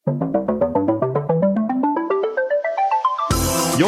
You're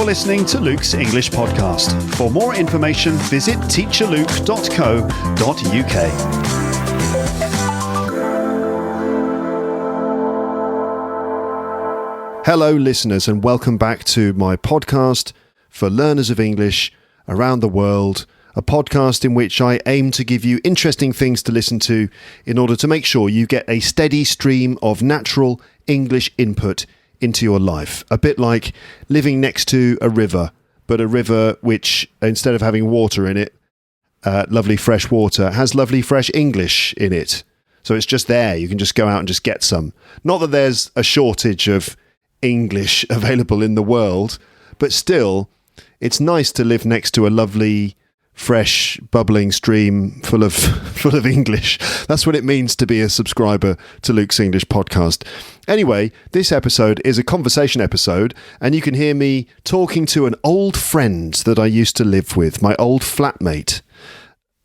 listening to Luke's English Podcast. For more information, visit teacherluke.co.uk. Hello, listeners, and welcome back to my podcast for learners of English around the world, a podcast in which I aim to give you interesting things to listen to in order to make sure you get a steady stream of natural English input into your life. A bit like living next to a river, but a river which, instead of having water in it, lovely fresh water, has lovely fresh English in it. So it's just there. You can just go out and just get some. Not that there's a shortage of English available in the world, but still, it's nice to live next to a lovely, fresh, bubbling stream full of English. That's what it means to be a subscriber to Luke's English Podcast. Anyway, this episode is a conversation episode, and you can hear me talking to an old friend that I used to live with, my old flatmate.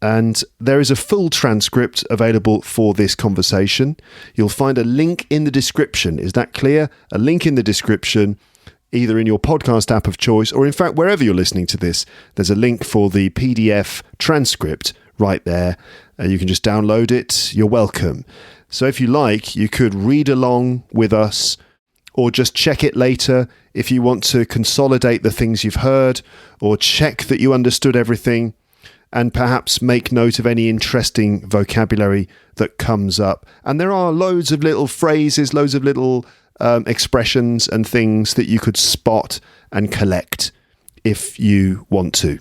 And there is a full transcript available for this conversation. You'll find a link in the description. Is that clear? A link in the description, either in your podcast app of choice, or in fact, wherever you're listening to this, there's a link for the PDF transcript right there. You can just download it. You're welcome. So if you like, you could read along with us, or just check it later if you want to consolidate the things you've heard, or check that you understood everything, and perhaps make note of any interesting vocabulary that comes up. And there are loads of little phrases, loads of little expressions and things that you could spot and collect if you want to.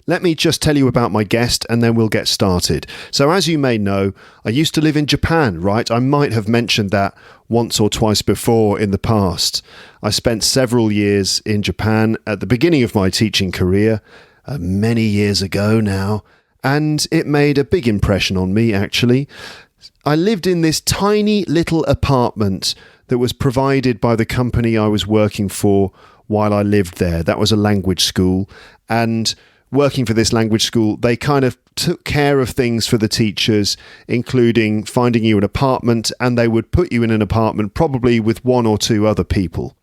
Let me just tell you about my guest and then we'll get started. So as you may know, I used to live in Japan, right? I might have mentioned that once or twice before in the past. I spent several years in Japan at the beginning of my teaching career, many years ago now, and it made a big impression on me, actually. I lived in this tiny little apartment that was provided by the company I was working for while I lived there. That was a language school, and working for this language school, they kind of took care of things for the teachers, including finding you an apartment, and they would put you in an apartment probably with one or two other people.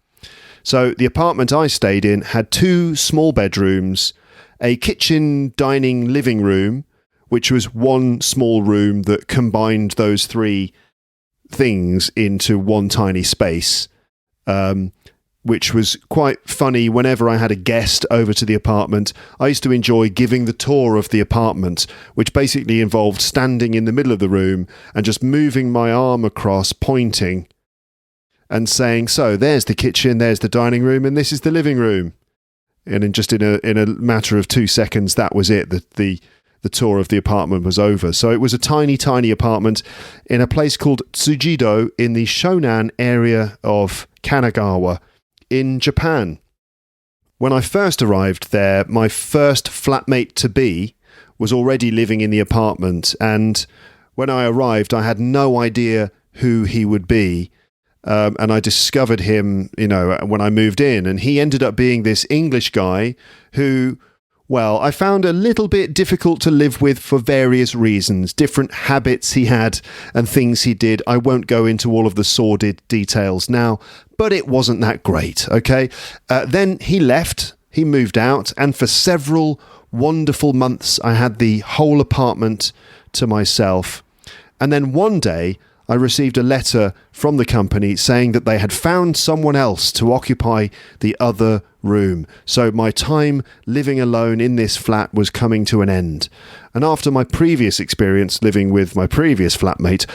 So the apartment I stayed in had 2 small bedrooms, a kitchen, dining, living room, which was one small room that combined those 3 things into one tiny space, which was quite funny. Whenever I had a guest over to the apartment, I used to enjoy giving the tour of the apartment, which basically involved standing in the middle of the room and just moving my arm across, pointing and saying, so there's the kitchen, there's the dining room, and this is the living room. And in a matter of 2 seconds, that was it. The tour of the apartment was over. So it was a tiny, tiny apartment in a place called Tsujido in the Shonan area of Kanagawa in Japan. When I first arrived there, my first flatmate-to-be was already living in the apartment. And when I arrived, I had no idea who he would be. And I discovered him, when I moved in. And he ended up being this English guy who, well, I found a little bit difficult to live with for various reasons, different habits he had and things he did. I won't go into all of the sordid details now, but it wasn't that great, okay? Then he left, he moved out, and for several wonderful months, I had the whole apartment to myself. And then one day, I received a letter from the company saying that they had found someone else to occupy the other room. So my time living alone in this flat was coming to an end. And after my previous experience living with my previous flatmate,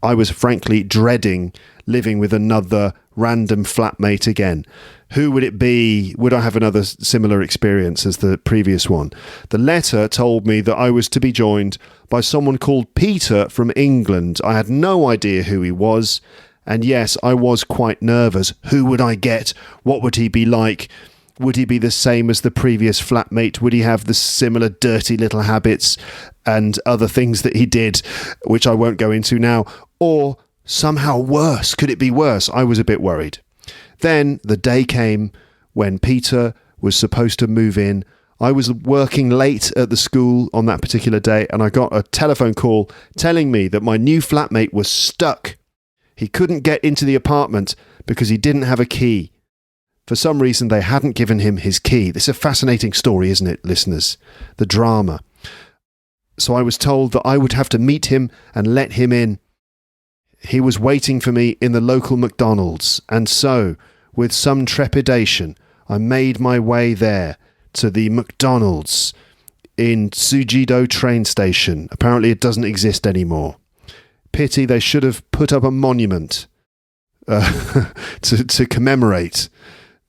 I was frankly dreading living with another random flatmate again. Who would it be? Would I have another similar experience as the previous one? The letter told me that I was to be joined by someone called Peter from England. I had no idea who he was. And yes, I was quite nervous. Who would I get? What would he be like? Would he be the same as the previous flatmate? Would he have the similar dirty little habits and other things that he did, which I won't go into now? Or somehow worse? Could it be worse? I was a bit worried. Then the day came when Peter was supposed to move in. I was working late at the school on that particular day, and I got a telephone call telling me that my new flatmate was stuck. He couldn't get into the apartment because he didn't have a key. For some reason, they hadn't given him his key. This is a fascinating story, isn't it, listeners? The drama. So I was told that I would have to meet him and let him in. He was waiting for me in the local McDonald's, and so, with some trepidation, I made my way there to the McDonald's in Sujido train station. Apparently it doesn't exist anymore. Pity, they should have put up a monument to commemorate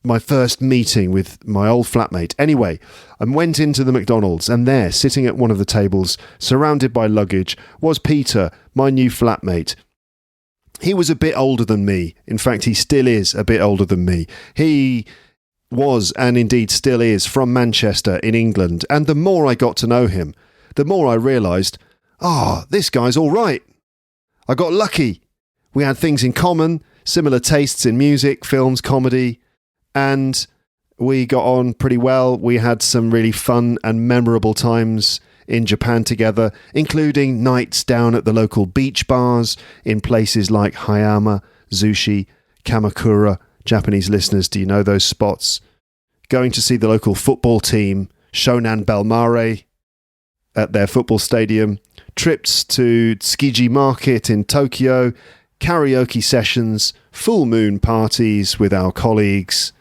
my first meeting with my old flatmate. Anyway, I went into the McDonald's, and there, sitting at one of the tables, surrounded by luggage, was Peter, my new flatmate. He was a bit older than me. In fact, he still is a bit older than me. He was, and indeed still is, from Manchester in England. And the more I got to know him, the more I realised, this guy's all right. I got lucky. We had things in common, similar tastes in music, films, comedy, and we got on pretty well. We had some really fun and memorable times in Japan together, including nights down at the local beach bars in places like Hayama, Zushi, Kamakura. Japanese listeners, do you know those spots? Going to see the local football team, Shonan Bellmare, at their football stadium. Trips to Tsukiji Market in Tokyo, karaoke sessions, full moon parties with our colleagues,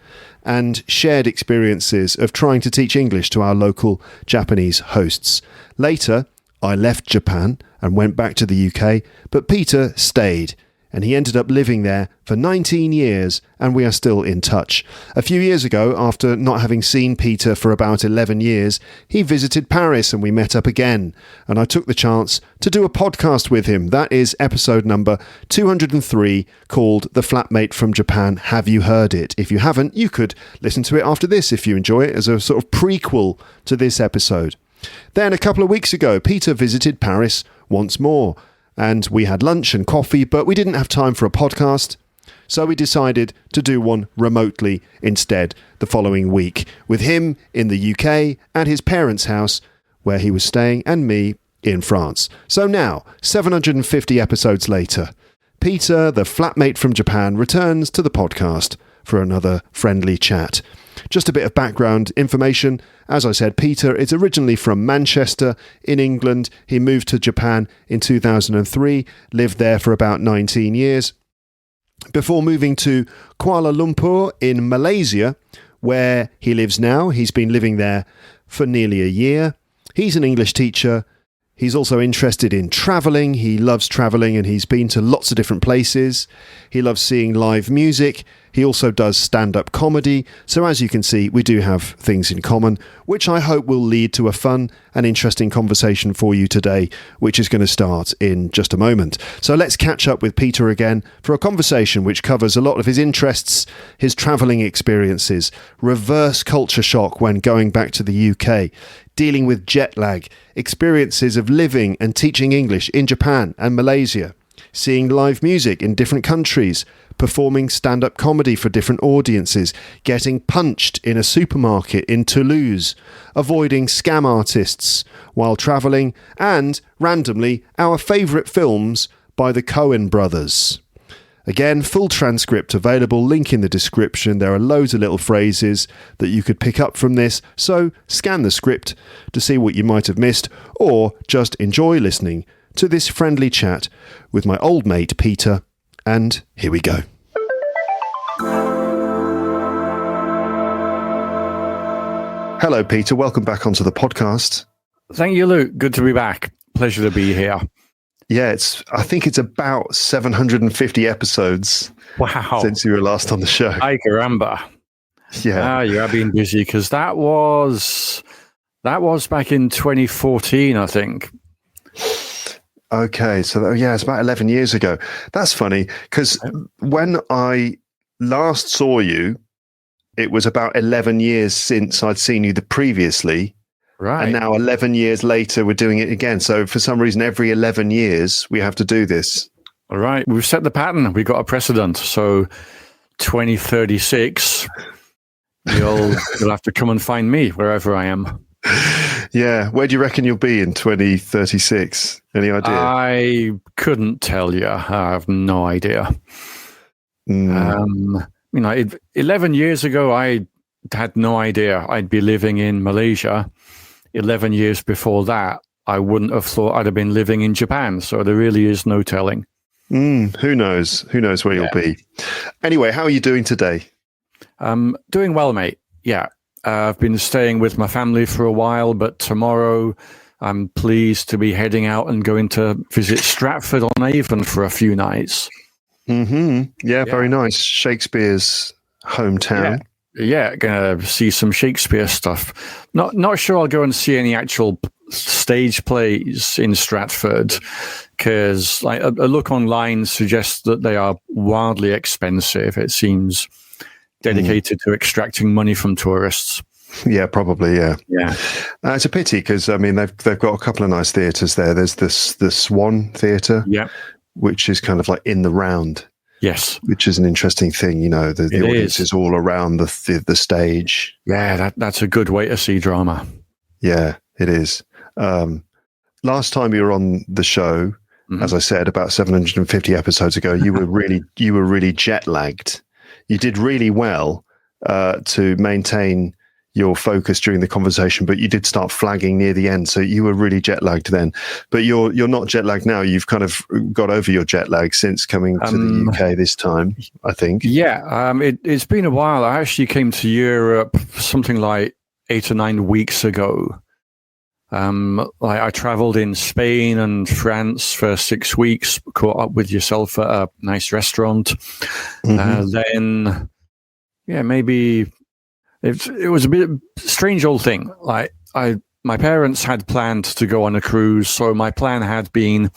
and shared experiences of trying to teach English to our local Japanese hosts. Later, I left Japan and went back to the UK, but Peter stayed, and he ended up living there for 19 years, and we are still in touch. A few years ago, after not having seen Peter for about 11 years, he visited Paris and we met up again, and I took the chance to do a podcast with him. That is episode number 203, called The Flatmate from Japan. Have you heard it? If you haven't, you could listen to it after this if you enjoy it, as a sort of prequel to this episode. Then, a couple of weeks ago, Peter visited Paris once more, and we had lunch and coffee, but we didn't have time for a podcast, so we decided to do one remotely instead the following week, with him in the UK at his parents' house where he was staying, and me in France. So now, 750 episodes later, Peter, the flatmate from Japan, returns to the podcast for another friendly chat. Just a bit of background information. As I said, Peter is originally from Manchester in England. He moved to Japan in 2003, lived there for about 19 years, before moving to Kuala Lumpur in Malaysia, where he lives now. He's been living there for nearly a year. He's an English teacher. He's also interested in travelling. He loves travelling, and he's been to lots of different places. He loves seeing live music. He also does stand-up comedy. So as you can see, we do have things in common, which I hope will lead to a fun and interesting conversation for you today, which is going to start in just a moment. So let's catch up with Peter again for a conversation which covers a lot of his interests, his travelling experiences, reverse culture shock when going back to the UK, dealing with jet lag, experiences of living and teaching English in Japan and Malaysia, seeing live music in different countries, performing stand-up comedy for different audiences, getting punched in a supermarket in Toulouse, avoiding scam artists while travelling, and, randomly, our favourite films by the Cohen brothers. Again, full transcript available, link in the description. There are loads of little phrases that you could pick up from this, so scan the script to see what you might have missed, or just enjoy listening to this friendly chat with my old mate Peter, and here we go. Hello Peter, welcome back onto the podcast. Thank you, Luke. Good to be back. Pleasure to be here. Yeah, I think it's about 750 episodes. Wow. Since you were last on the show. Ay caramba. Yeah. You have been busy, because that was back in 2014, I think. Okay, so it's about 11 years ago. That's funny, because when I last saw you, it was about 11 years since I'd seen you previously. Right. And now 11 years later, we're doing it again. So for some reason, every 11 years, we have to do this. All right. We've set the pattern. We've got a precedent. So 2036, you'll have to come and find me wherever I am. Yeah. Where do you reckon you'll be in 2036? Any idea? I couldn't tell you. I have no idea. Mm. 11 years ago, I had no idea I'd be living in Malaysia. 11 years before that, I wouldn't have thought I'd have been living in Japan. So there really is no telling. Who knows? Who knows where you'll be? Anyway, how are you doing today? Doing well, mate. Yeah. I've been staying with my family for a while, but tomorrow I'm pleased to be heading out and going to visit Stratford-on-Avon for a few nights. Yeah, very nice. Shakespeare's hometown. Yeah, gonna see some Shakespeare stuff. Not sure I'll go and see any actual stage plays in Stratford, because like a look online suggests that they are wildly expensive. It seems dedicated to extracting money from tourists. Yeah, probably. Yeah. Yeah. It's a pity because I mean they've got a couple of nice theatres there. There's the Swan Theatre, which is kind of like in the round. Yes, which is an interesting thing. You know, the audience is all around the stage. Yeah, that's a good way to see drama. Yeah, it is. Last time you were on the show, as I said, about 750 episodes ago, you were really jet lagged. You did really well to maintain your focus during the conversation, but you did start flagging near the end. So you were really jet lagged then, but you're not jet lagged now. You've kind of got over your jet lag since coming to the UK this time, I think. Yeah. It's been a while. I actually came to Europe something like 8 or 9 weeks ago. I traveled in Spain and France for 6 weeks, caught up with yourself at a nice restaurant. Then, maybe it was a bit strange old thing. Like my parents had planned to go on a cruise, so my plan had been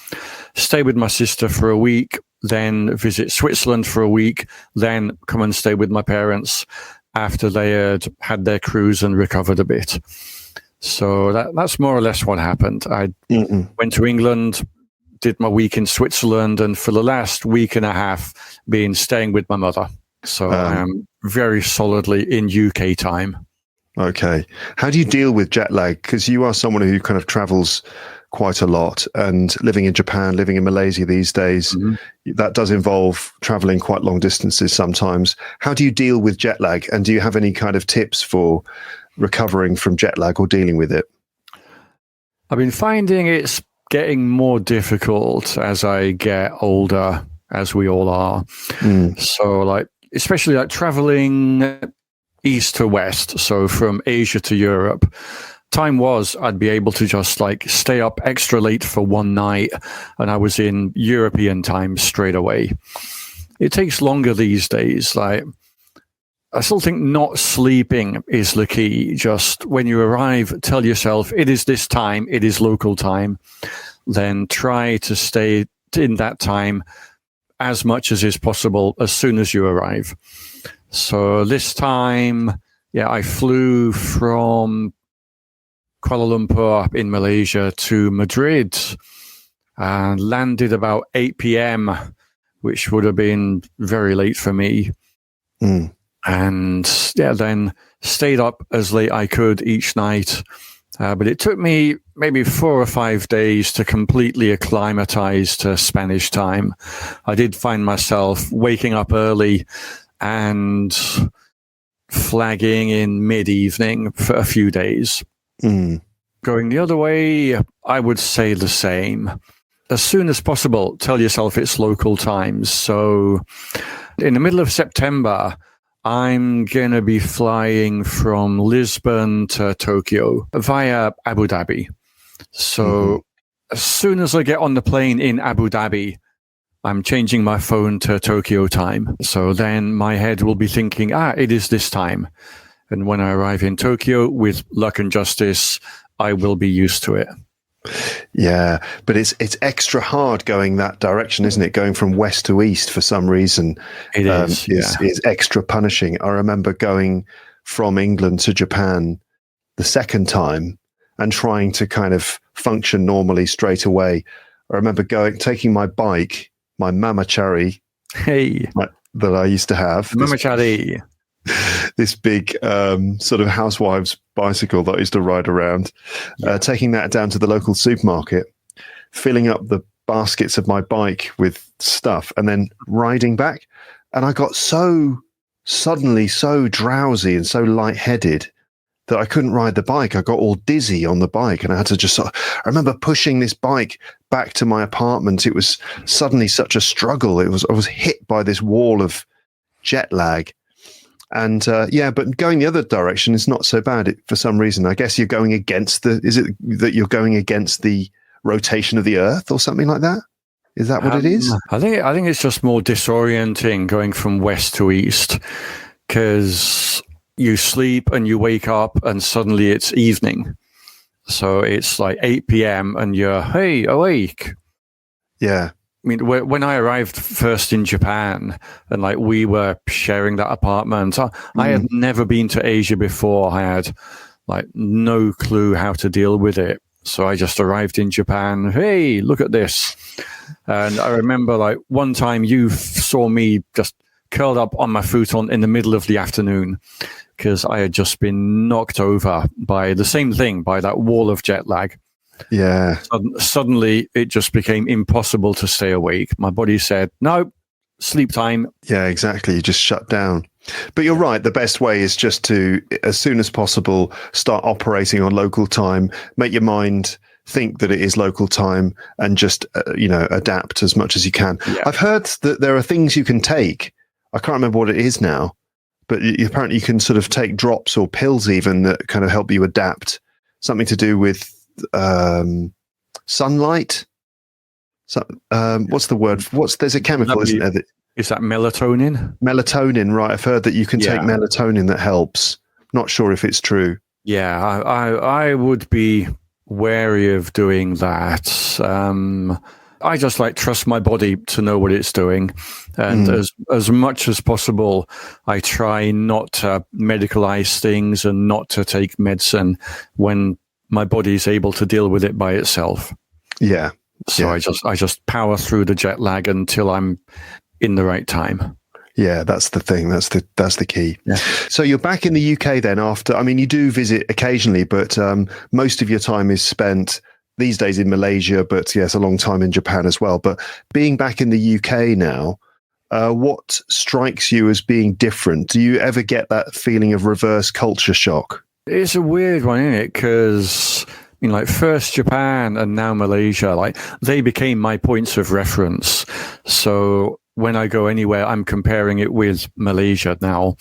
stay with my sister for a week, then visit Switzerland for a week, then come and stay with my parents after they had their cruise and recovered a bit. So that's more or less what happened. I went to England, did my week in Switzerland, and for the last week and a half been staying with my mother. So I am very solidly in UK time. Okay. How do you deal with jet lag? Because you are someone who kind of travels quite a lot, and living in Japan, living in Malaysia these days, that does involve traveling quite long distances sometimes. How do you deal with jet lag? And do you have any kind of tips for recovering from jet lag or dealing with it? I've been finding it's getting more difficult as I get older, as we all are. So especially traveling east to west, so from Asia to Europe, time was I'd be able to just stay up extra late for one night and I was in European time straight away. It takes longer these days. I still think not sleeping is the key. Just when you arrive, tell yourself it is this time, it is local time, then try to stay in that time as much as is possible as soon as you arrive. So this time, I flew from Kuala Lumpur in Malaysia to Madrid and landed about 8 p.m., which would have been very late for me. And then stayed up as late I could each night. But it took me maybe 4 or 5 days to completely acclimatize to Spanish time. I did find myself waking up early and flagging in mid-evening for a few days. Going the other way, I would say the same. As soon as possible, tell yourself it's local times. So in the middle of September, I'm going to be flying from Lisbon to Tokyo via Abu Dhabi. So as soon as I get on the plane in Abu Dhabi, I'm changing my phone to Tokyo time. So then my head will be thinking, it is this time. And when I arrive in Tokyo, with luck and justice, I will be used to it. Yeah, but it's extra hard going that direction, isn't it? Going from west to east for some reason is extra punishing. I remember going from England to Japan the second time and trying to kind of function normally straight away. I remember taking my bike, my mamachari, that I used to have. Mamachari. This big sort of housewives bicycle that I used to ride around, taking that down to the local supermarket, filling up the baskets of my bike with stuff, and then riding back. And I got suddenly so drowsy and so lightheaded that I couldn't ride the bike. I got all dizzy on the bike, and I had to just I remember pushing this bike back to my apartment. It was suddenly such a struggle. I was hit by this wall of jet lag. And but going the other direction is not so bad for some reason. I guess you're going against is it that you're going against the rotation of the Earth or something like that? Is that what it is? I think it's just more disorienting going from west to east, because you sleep and you wake up and suddenly it's evening. So it's like 8 p.m. and you're, hey, awake. Yeah. I mean, when I arrived first in Japan and like we were sharing that apartment, I had never been to Asia before. I had like no clue how to deal with it. So I just arrived in Japan. Hey, look at this. And I remember like one time you saw me just curled up on my futon in the middle of the afternoon because I had just been knocked over by the same thing, by that wall of jet lag. Yeah. Suddenly, it just became impossible to stay awake. My body said, no, sleep time. Yeah, exactly. You just shut down. But you're right. The best way is just to, as soon as possible, start operating on local time, make your mind think that it is local time, and just, adapt as much as you can. Yeah. I've heard that there are things you can take. I can't remember what it is now, but apparently you can sort of take drops or pills even that kind of help you adapt. Something to do with sunlight. So, what's the word? There's a chemical, isn't there? Is that melatonin? Melatonin, right? I've heard that you can take melatonin that helps. Not sure if it's true. Yeah, I would be wary of doing that. I just trust my body to know what it's doing, and as much as possible, I try not to medicalize things and not to take medicine when my body is able to deal with it by itself. Yeah. So I just power through the jet lag until I'm in the right time. Yeah, that's the thing. That's the key. Yeah. So you're back in the UK then after, I mean, you do visit occasionally, but most of your time is spent these days in Malaysia, but yes, a long time in Japan as well. But being back in the UK now, what strikes you as being different? Do you ever get that feeling of reverse culture shock? It's a weird one, isn't it? Because first Japan and now Malaysia, they became my points of reference. So when I go anywhere, I'm comparing it with Malaysia now.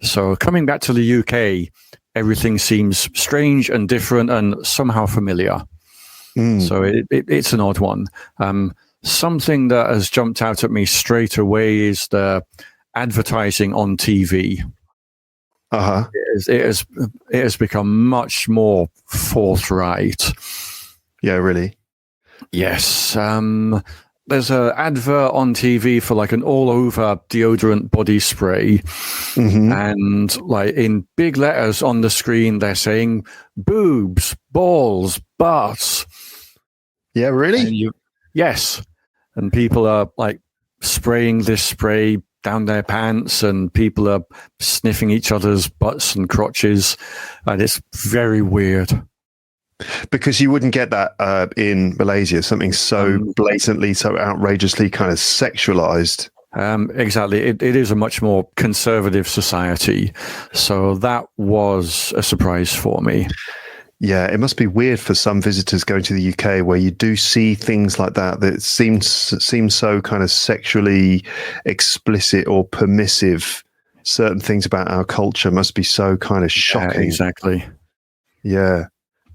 So coming back to the UK, everything seems strange and different and somehow familiar. So it's an odd one. Something that has jumped out at me straight away is the advertising on TV. Uh-huh. It has become much more forthright. Yeah, really? Yes. There's an advert on TV for an all-over deodorant body spray. And in big letters on the screen, they're saying boobs, balls, butts. Yeah, really? Yes. And people are spraying this spray down their pants, and people are sniffing each other's butts and crotches, and it's very weird. Because you wouldn't get that in Malaysia, something so blatantly, so outrageously kind of sexualized. Exactly. It is a much more conservative society, so that was a surprise for me. Yeah, it must be weird for some visitors going to the UK where you do see things like that seems so kind of sexually explicit or permissive. Certain things about our culture must be so kind of shocking. Yeah, exactly. Yeah.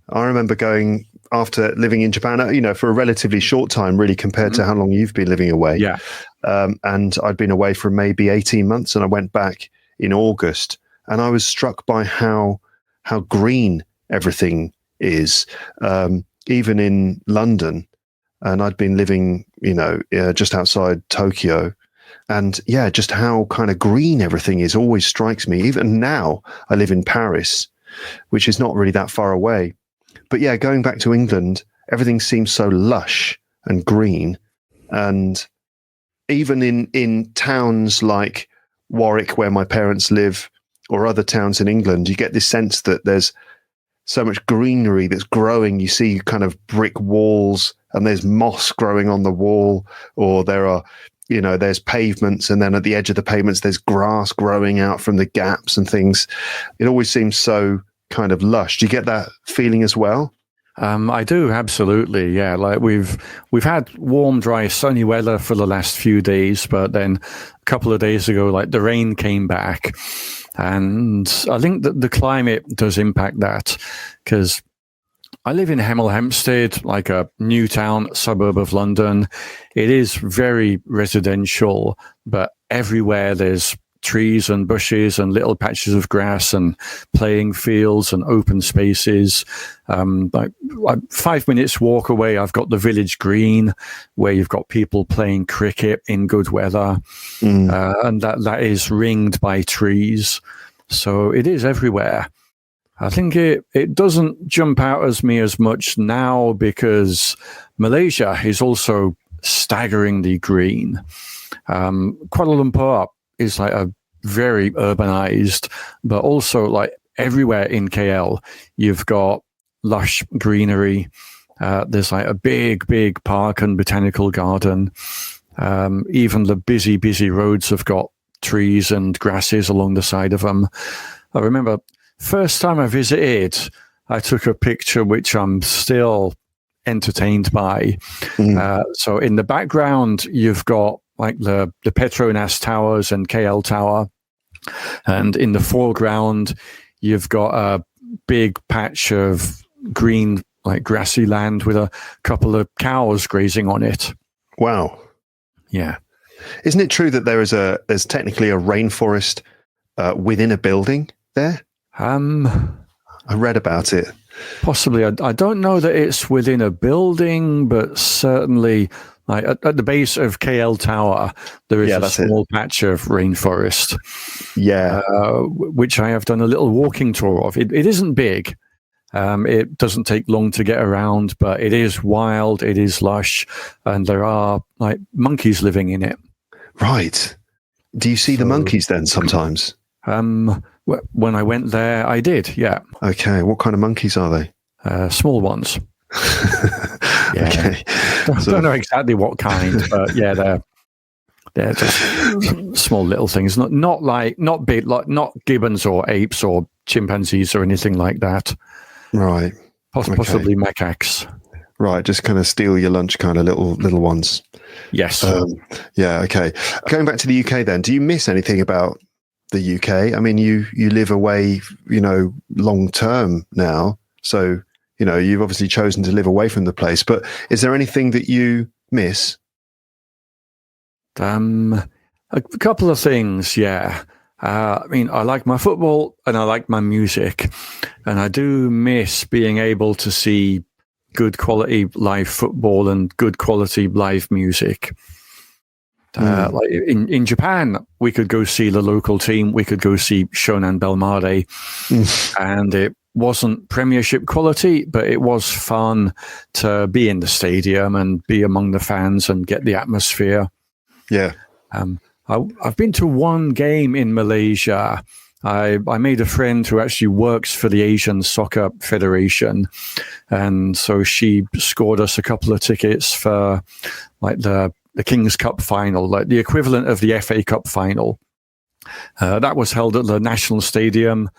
I remember going after living in Japan, for a relatively short time, really, compared to how long you've been living away. Yeah. And I'd been away for maybe 18 months, and I went back in August, and I was struck by how green everything is, even in London. And I'd been living, just outside Tokyo. And yeah, just how kind of green everything is always strikes me. Even now, I live in Paris, which is not really that far away. But yeah, going back to England, everything seems so lush and green. And even in towns like Warwick, where my parents live, or other towns in England, you get this sense that there's so much greenery that's growing. You see kind of brick walls, and there's moss growing on the wall, or there are there's pavements, and then at the edge of the pavements, there's grass growing out from the gaps and things. It always seems so kind of lush. Do you get that feeling as well? I do, absolutely. Yeah, like we've had warm, dry, sunny weather for the last few days, but then a couple of days ago, like the rain came back, and I think that the climate does impact that, because I live in Hemel Hempstead, like a new town suburb of London. It is very residential, but everywhere there's trees and bushes and little patches of grass and playing fields and open spaces. Like 5 minutes walk away, I've got the village green where you've got people playing cricket in good weather, and that is ringed by trees. So it is everywhere. I think it doesn't jump out as me as much now because Malaysia is also staggeringly green. Kuala Lumpur is like a very urbanized, but also like everywhere in KL, you've got lush greenery. There's like a big park and botanical garden. Even the busy roads have got trees and grasses along the side of them. I remember first time I visited, I took a picture which I'm still entertained by. So in the background, you've got like the Petronas Towers and KL Tower. And in the foreground, you've got a big patch of green, like grassy land with a couple of cows grazing on it. Wow. Yeah. Isn't it true that there's technically a rainforest within a building there? I read about it. Possibly. I don't know that it's within a building, but certainly like at the base of KL Tower, there is a small patch of rainforest. Yeah. Which I have done a little walking tour of. It isn't big. It doesn't take long to get around, but it is wild, it is lush, and there are like monkeys living in it. Right. Do you see the monkeys then sometimes? When I went there, I did, yeah. Okay, what kind of monkeys are they? Small ones. Yeah. Okay. I don't know exactly what kind, but yeah, they're just small little things. Not big, like not gibbons or apes or chimpanzees or anything like that. Right. Possibly macaques. Right, just kind of steal your lunch kind of little ones. Yes. Yeah, okay. Going back to the UK then, do you miss anything about the UK? I mean, you live away, long term now. So, you've obviously chosen to live away from the place, but is there anything that you miss? A couple of things, yeah. I mean, I like my football and I like my music, and I do miss being able to see good quality live football and good quality live music. Like in Japan, we could go see the local team. We could go see Shonan Belmare, and it wasn't Premiership quality, but it was fun to be in the stadium and be among the fans and get the atmosphere. Yeah. I've been to one game in Malaysia. I made a friend who actually works for the Asian Soccer Federation, and so she scored us a couple of tickets for like the King's Cup final, like the equivalent of the FA Cup final. That was held at the National Stadium,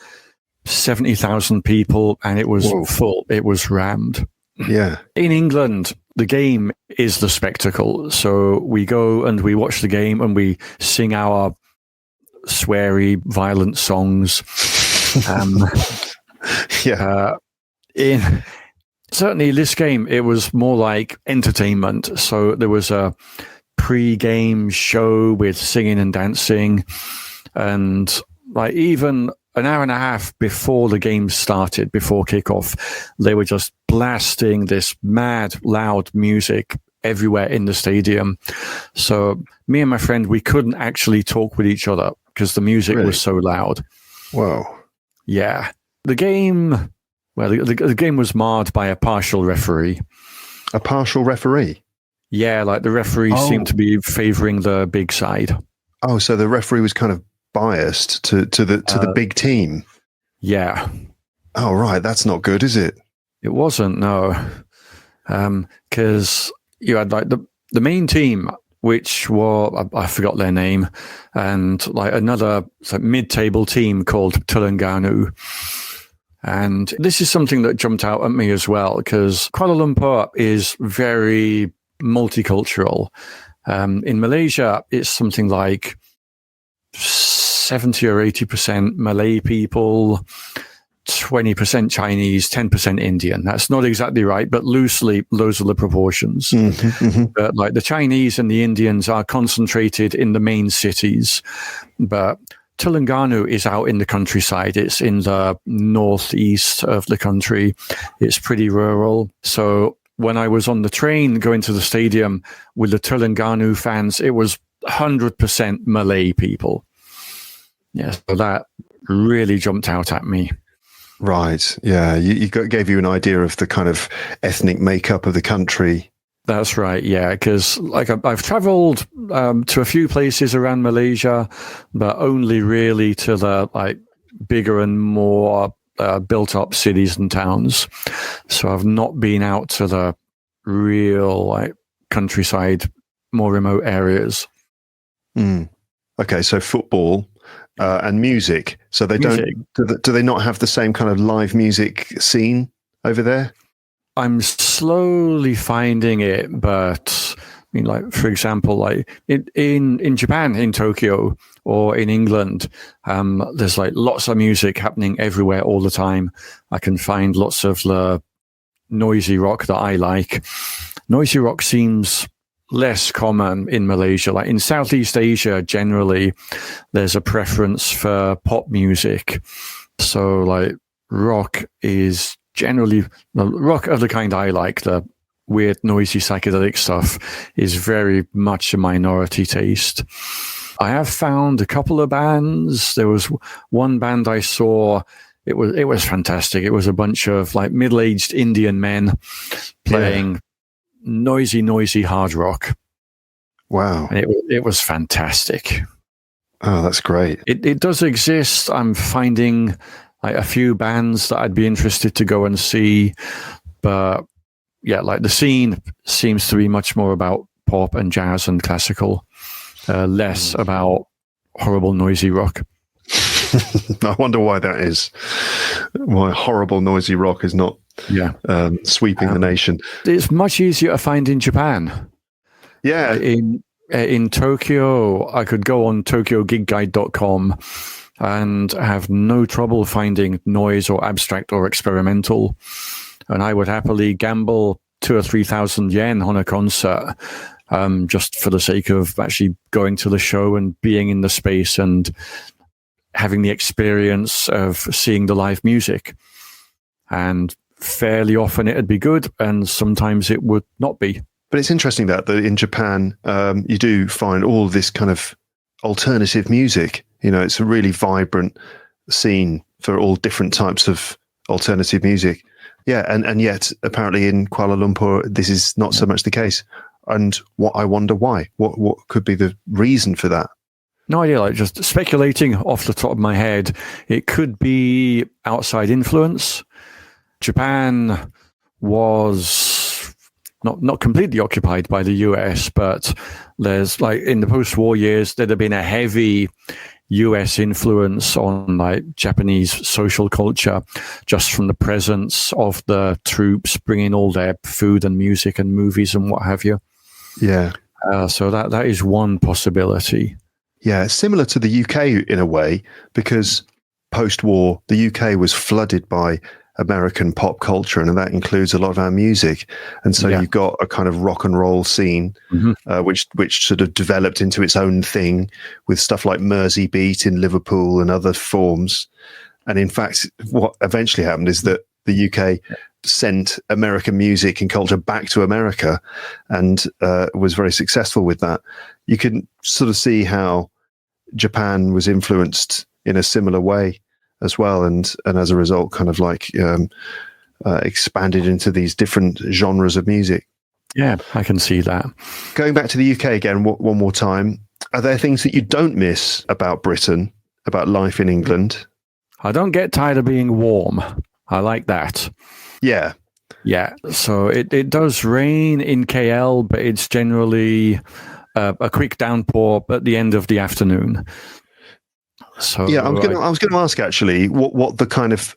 70,000 people, and it was full. It was rammed. Yeah. In England, the game is the spectacle. So we go and we watch the game and we sing our sweary, violent songs. Certainly this game, it was more like entertainment. So there was a pre-game show with singing and dancing, and like even an hour and a half before the game started, before kickoff, they were just blasting this mad, loud music everywhere in the stadium. So me and my friend, we couldn't actually talk with each other because the music was so loud. Wow. Yeah. The game, well, the game was marred by a partial referee. A partial referee? Yeah, like the referee seemed to be favouring the big side. Oh, so the referee was kind of biased to the big team. Yeah. Oh, right. That's not good, is it? It wasn't, no. Because you had like the main team which were, I forgot their name, and like another mid-table team called Terengganu. And this is something that jumped out at me as well, because Kuala Lumpur is very multicultural. In Malaysia, it's something like 70 or 80% Malay people, 20% Chinese, 10% Indian. That's not exactly right, but loosely, those are the proportions. But like the Chinese and the Indians are concentrated in the main cities, but Terengganu is out in the countryside. It's in the northeast of the country. It's pretty rural. So when I was on the train going to the stadium with the Terengganu fans, it was 100% Malay people. Yeah, so that really jumped out at me. Right. Yeah. Gave you an idea of the kind of ethnic makeup of the country. That's right. Yeah. Because like I've traveled to a few places around Malaysia, but only really to the like bigger and more built up cities and towns. So I've not been out to the real like countryside, more remote areas. Okay. So football. And music. So they don't. Do they not have the same kind of live music scene over there? I'm slowly finding it, but I mean, like for example, like in Japan, in Tokyo, or in England, there's like lots of music happening everywhere all the time. I can find lots of the noisy rock that I like. Noisy rock seems less common in Malaysia. Like in Southeast Asia, generally, there's a preference for pop music. So like rock is generally, rock of the kind I like, the weird, noisy, psychedelic stuff, is very much a minority taste. I have found a couple of bands. There was one band I saw, it was fantastic. It was a bunch of like middle-aged Indian men playing noisy hard rock. Wow. And it was fantastic. Oh, that's great. It does exist. I'm finding like a few bands that I'd be interested to go and see, but yeah, like the scene seems to be much more about pop and jazz and classical, less about horrible noisy rock. I wonder why that is. Why horrible noisy rock is not sweeping the nation. It's much easier to find in Japan. Yeah. In Tokyo, I could go on tokyogigguide.com and have no trouble finding noise or abstract or experimental. And I would happily gamble 2,000 or 3,000 yen on a concert, just for the sake of actually going to the show and being in the space and having the experience of seeing the live music. And fairly often it'd be good, and sometimes it would not be. But it's interesting that in Japan, you do find all this kind of alternative music. You know, it's a really vibrant scene for all different types of alternative music. Yeah, and yet apparently in Kuala Lumpur, this is not so much the case. And I wonder why. What could be the reason for that? No idea, like just speculating off the top of my head. It could be outside influence. Japan was not completely occupied by the US, but there's like in the post-war years, there'd have been a heavy US influence on like Japanese social culture, just from the presence of the troops bringing all their food and music and movies and what have you. Yeah. So that is one possibility. Yeah, similar to the UK in a way, because post-war, the UK was flooded by American pop culture, and that includes a lot of our music. And so you've got a kind of rock and roll scene, which sort of developed into its own thing with stuff like Mersey Beat in Liverpool and other forms. And in fact, what eventually happened is that the UK sent American music and culture back to America and was very successful with that. You can sort of see how Japan was influenced in a similar way as well, and as a result kind of like expanded into these different genres of music. Yeah, I can see that. Going back to the UK again one more time, are there things that you don't miss about Britain, about life in England? I don't get tired of being warm. I like that. Yeah. Yeah, so it does rain in KL, but it's generally a quick downpour at the end of the afternoon. So yeah, I was going to ask actually what the kind of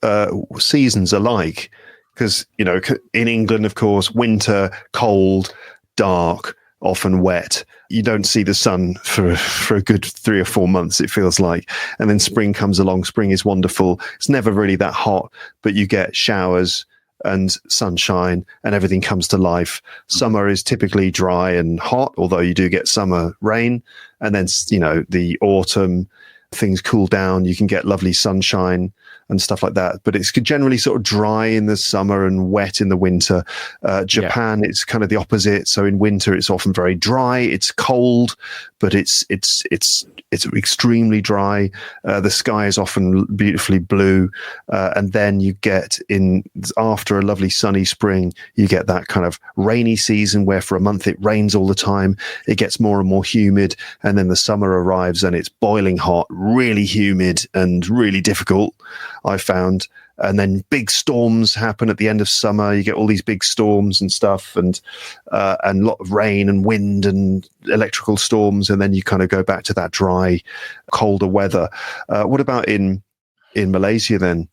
seasons are like, because in England, of course, winter, cold, dark, often wet. You don't see the sun for a good 3 or 4 months, it feels like. And then spring comes along. Spring is wonderful. It's never really that hot, but you get showers and sunshine and everything comes to life. Summer is typically dry and hot, although you do get summer rain. And then, the autumn, things cool down. You can get lovely sunshine and stuff like that, but it's generally sort of dry in the summer and wet in the winter. Japan, it's kind of the opposite. So in winter, it's often very dry. It's cold, but it's extremely dry. The sky is often beautifully blue, and then you get after a lovely sunny spring, you get that kind of rainy season where for a month it rains all the time. It gets more and more humid, and then the summer arrives and it's boiling hot, really humid, and really difficult, I found. And then big storms happen at the end of summer. You get all these big storms and stuff, and a lot of rain and wind and electrical storms. And then you kind of go back to that dry, colder weather. What about in Malaysia then?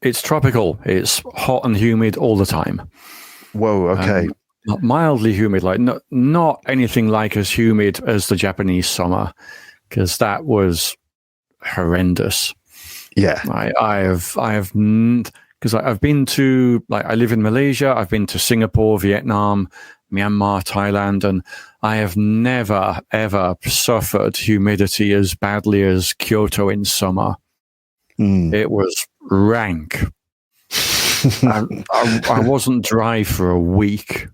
It's tropical. It's hot and humid all the time. Whoa, okay. Mildly humid, like not anything like as humid as the Japanese summer, because that was horrendous. Yeah, I've because I've been to, like, I live in Malaysia. I've been to Singapore, Vietnam, Myanmar, Thailand, and I have never ever suffered humidity as badly as Kyoto in summer. It was rank. I wasn't dry for a week.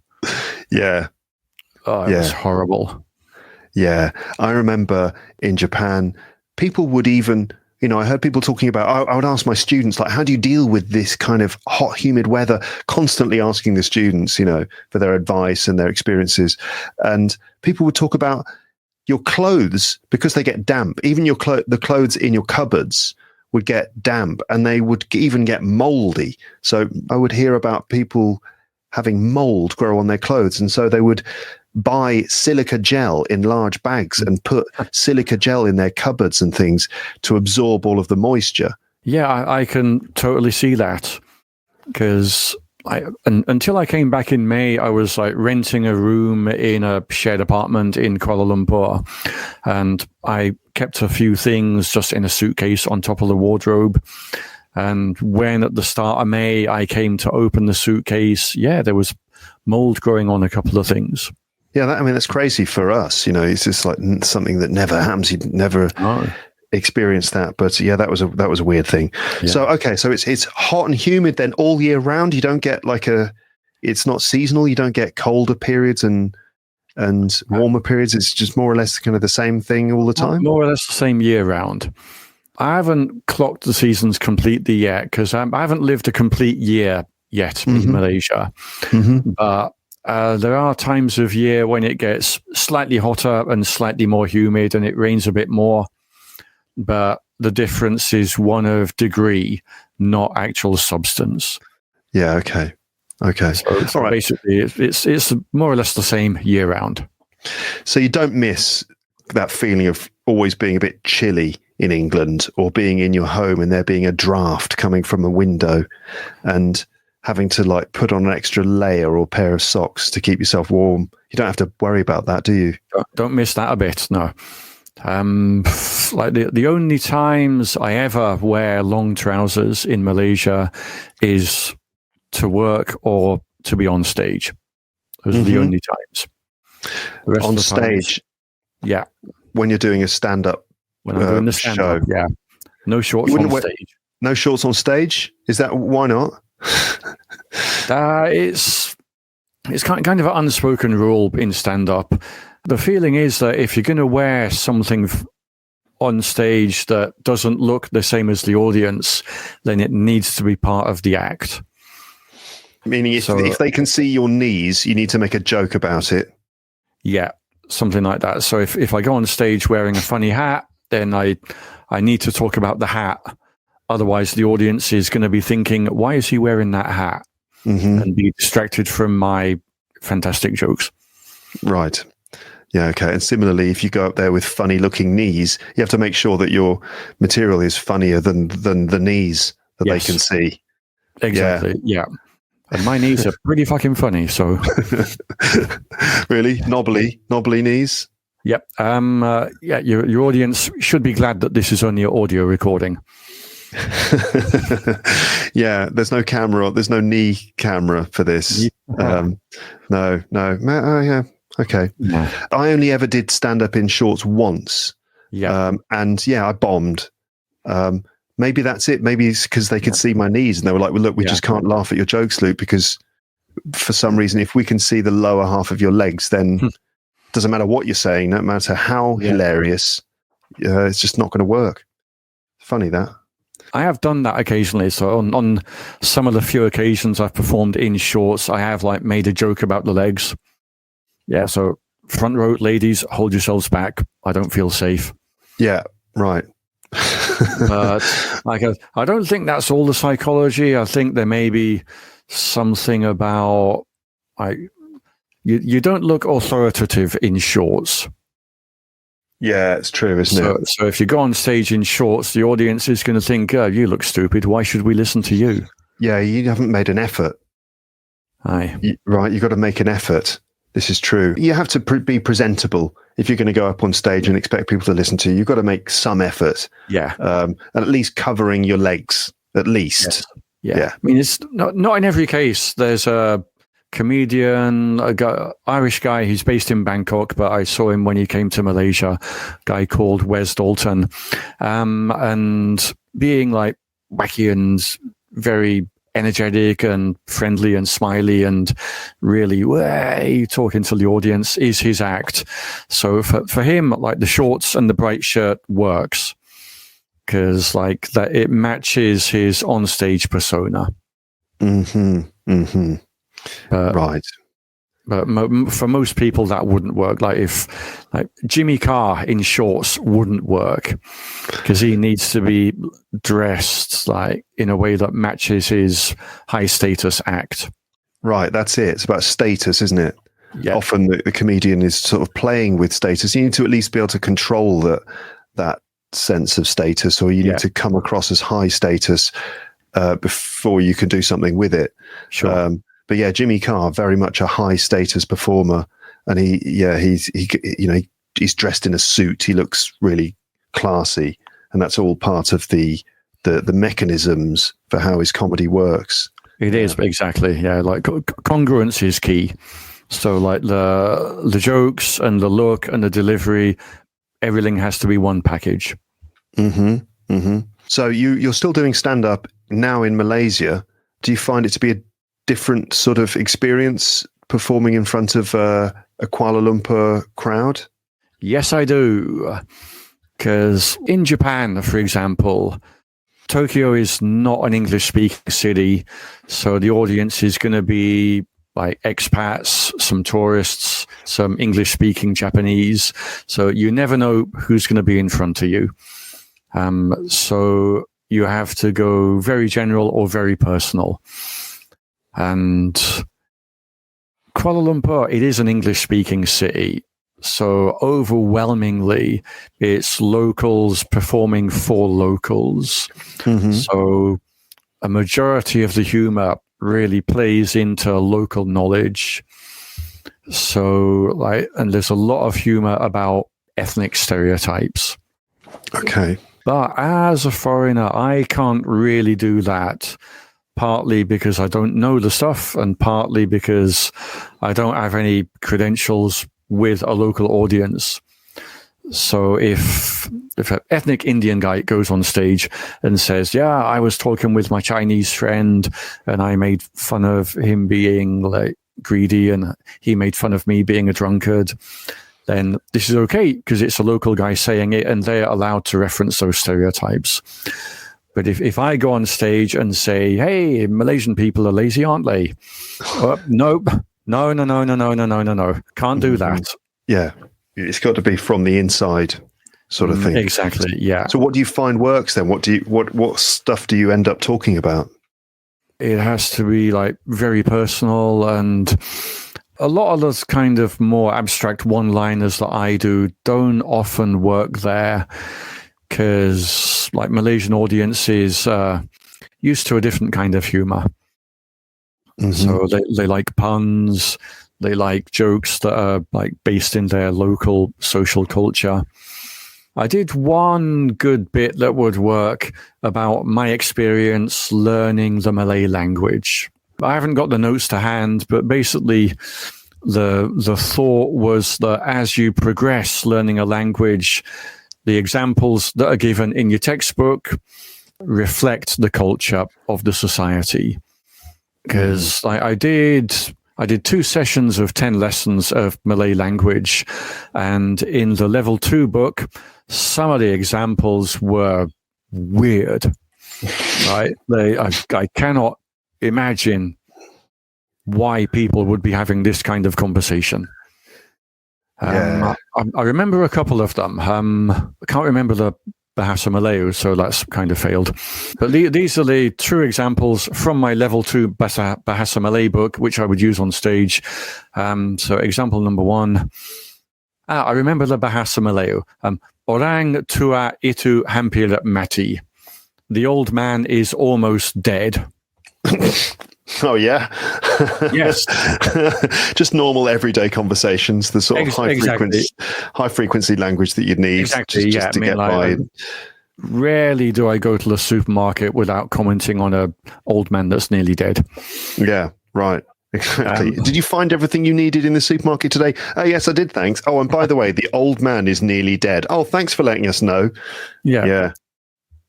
Yeah. It was horrible. Yeah, I remember in Japan, people would even. I heard people talking about, I would ask my students, like, how do you deal with this kind of hot, humid weather? Constantly asking the students, for their advice and their experiences. And people would talk about your clothes, because they get damp. Even the clothes in your cupboards would get damp, and they would even get moldy. So I would hear about people having mold grow on their clothes. And so they would buy silica gel in large bags and put silica gel in their cupboards and things to absorb all of the moisture. Yeah, I can totally see that, because until I came back in May, I was like renting a room in a shared apartment in Kuala Lumpur, and I kept a few things just in a suitcase on top of the wardrobe. And when at the start of May I came to open the suitcase, there was mold growing on a couple of things. Yeah, that's crazy for us. It's just like something that never happens. You'd never experienced that. But yeah, that was a weird thing. Yeah. So okay, so it's hot and humid then all year round. You don't get it's not seasonal. You don't get colder periods and warmer periods. It's just more or less kind of the same thing all the time. More or less the same year round. I haven't clocked the seasons completely yet, because I haven't lived a complete year yet in Malaysia. But there are times of year when it gets slightly hotter and slightly more humid, and it rains a bit more. But the difference is one of degree, not actual substance. Yeah. Okay. So all right. Basically, it's more or less the same year round. So you don't miss that feeling of always being a bit chilly in England, or being in your home and there being a draft coming from a window and having to put on an extra layer or pair of socks to keep yourself warm. You don't have to worry about that, do you? Don't miss that a bit, no. The only times I ever wear long trousers in Malaysia is to work or to be on stage. Those are the only times. The rest on of the stage? Yeah. When you're doing a stand-up When I'm doing the stand-up, yeah. No shorts on stage. No shorts on stage? Is that, why not? It's kind of an unspoken rule in stand-up. The feeling is that if you're going to wear something on stage that doesn't look the same as the audience, then it needs to be part of the act. Meaning if they can see your knees, you need to make a joke about it. Yeah, something like that. So if I go on stage wearing a funny hat, then I need to talk about the hat. Otherwise, the audience is going to be thinking, why is he wearing that hat? And be distracted from my fantastic jokes. Right. Yeah, okay. And similarly, if you go up there with funny-looking knees, you have to make sure that your material is funnier than the knees that they can see. Exactly. Yeah. And my knees are pretty fucking funny. So, really knobbly knees. yep. Yeah. Your audience should be glad that this is only an audio recording. Yeah, there's no camera. There's no knee camera for this. No. Yeah. Okay. Yeah. I only ever did stand up in shorts once. Yeah. And yeah, I bombed. Maybe that's it. Maybe it's because they could see my knees and they were like, well, look, we just can't laugh at your jokes, Luke, because for some reason, if we can see the lower half of your legs, then it doesn't matter what you're saying, no matter how hilarious, it's just not going to work. Funny that. I have done that occasionally. So on some of the few occasions I've performed in shorts, I have like made a joke about the legs. Yeah. So front row ladies, hold yourselves back. I don't feel safe. Yeah. Right. But like, I don't think that's all the psychology. I think there may be something about like you don't look authoritative in shorts. Yeah, it's true, isn't it? So if you go on stage in shorts, the audience is going to think, oh, you look stupid. Why should we listen to you? Yeah, you haven't made an effort. Aye. Right, you've got to make an effort. This is true. You have to be presentable if you're going to go up on stage and expect people to listen to you. You've got to make some effort. Yeah. And at least covering your legs, at least. Yes. Yeah. I mean, it's not in every case. There's a comedian, Irish guy who's based in Bangkok, but I saw him when he came to Malaysia, a guy called Wes Dalton. And being like wacky and very energetic and friendly and smiley and really way talking to the audience is his act. So for him, like the shorts and the bright shirt works because like that it matches his onstage persona. Right. But for most people, that wouldn't work. Like if like Jimmy Carr in shorts wouldn't work because he needs to be dressed like in a way that matches his high status act. Right. That's it. It's about status, isn't it? Yeah. Often the comedian is sort of playing with status. You need to at least be able to control that sense of status, or you need to come across as high status before you can do something with it. Sure. But yeah, Jimmy Carr, very much a high status performer, and he's dressed in a suit. He looks really classy, and that's all part of the mechanisms for how his comedy works. It is exactly, yeah. Like congruence is key. So like the jokes and the look and the delivery, everything has to be one package. So you're still doing stand up now in Malaysia. Do you find it to be a different sort of experience performing in front of a Kuala Lumpur crowd? Yes, I do. Because in Japan, for example, Tokyo is not an English-speaking city, so the audience is going to be like expats, some tourists, some English-speaking Japanese. So you never know who's going to be in front of you. So you have to go very general or very personal. And Kuala Lumpur, it is an English-speaking city. So overwhelmingly, it's locals performing for locals. So a majority of the humor really plays into local knowledge. So and there's a lot of humor about ethnic stereotypes. Okay. But as a foreigner, I can't really do that. Partly because I don't know the stuff, and partly because I don't have any credentials with a local audience. So if an ethnic Indian guy goes on stage and says, yeah, I was talking with my Chinese friend and I made fun of him being like greedy and he made fun of me being a drunkard, then this is okay because it's a local guy saying it and they're allowed to reference those stereotypes. But if I go on stage and say, hey, Malaysian people are lazy, aren't they? Nope. No. Can't do that. Yeah. It's got to be from the inside sort of thing. Exactly, yeah. So what do you find works then? What stuff do you end up talking about? It has to be like very personal, and a lot of those kind of more abstract one-liners that I do don't often work there because, like, Malaysian audiences used to a different kind of humor. Mm-hmm. So they like puns, they like jokes that are like based in their local social culture. I did one good bit that would work about my experience learning the Malay language. I haven't got the notes to hand, but basically the thought was that as you progress learning a language, the examples that are given in your textbook reflect the culture of the society. Because I did 2 sessions of 10 lessons of Malay language, and in the level 2 book, some of the examples were weird. Right? I cannot imagine why people would be having this kind of conversation. I remember a couple of them. I can't remember the Bahasa Melayu, so that's kind of failed. But these are the true examples from my level 2 Bahasa Malay book, which I would use on stage. So example number 1. I remember the Bahasa Melayu. Orang tua itu hampir mati. The old man is almost dead. Oh, yeah? Yes. Just normal everyday conversations, the sort of high frequency language that you'd need just to get by. Rarely do I go to the supermarket without commenting on an old man that's nearly dead. Yeah, right. Exactly. Did you find everything you needed in the supermarket today? Oh, yes, I did, thanks. Oh, and by the way, the old man is nearly dead. Oh, thanks for letting us know. Yeah.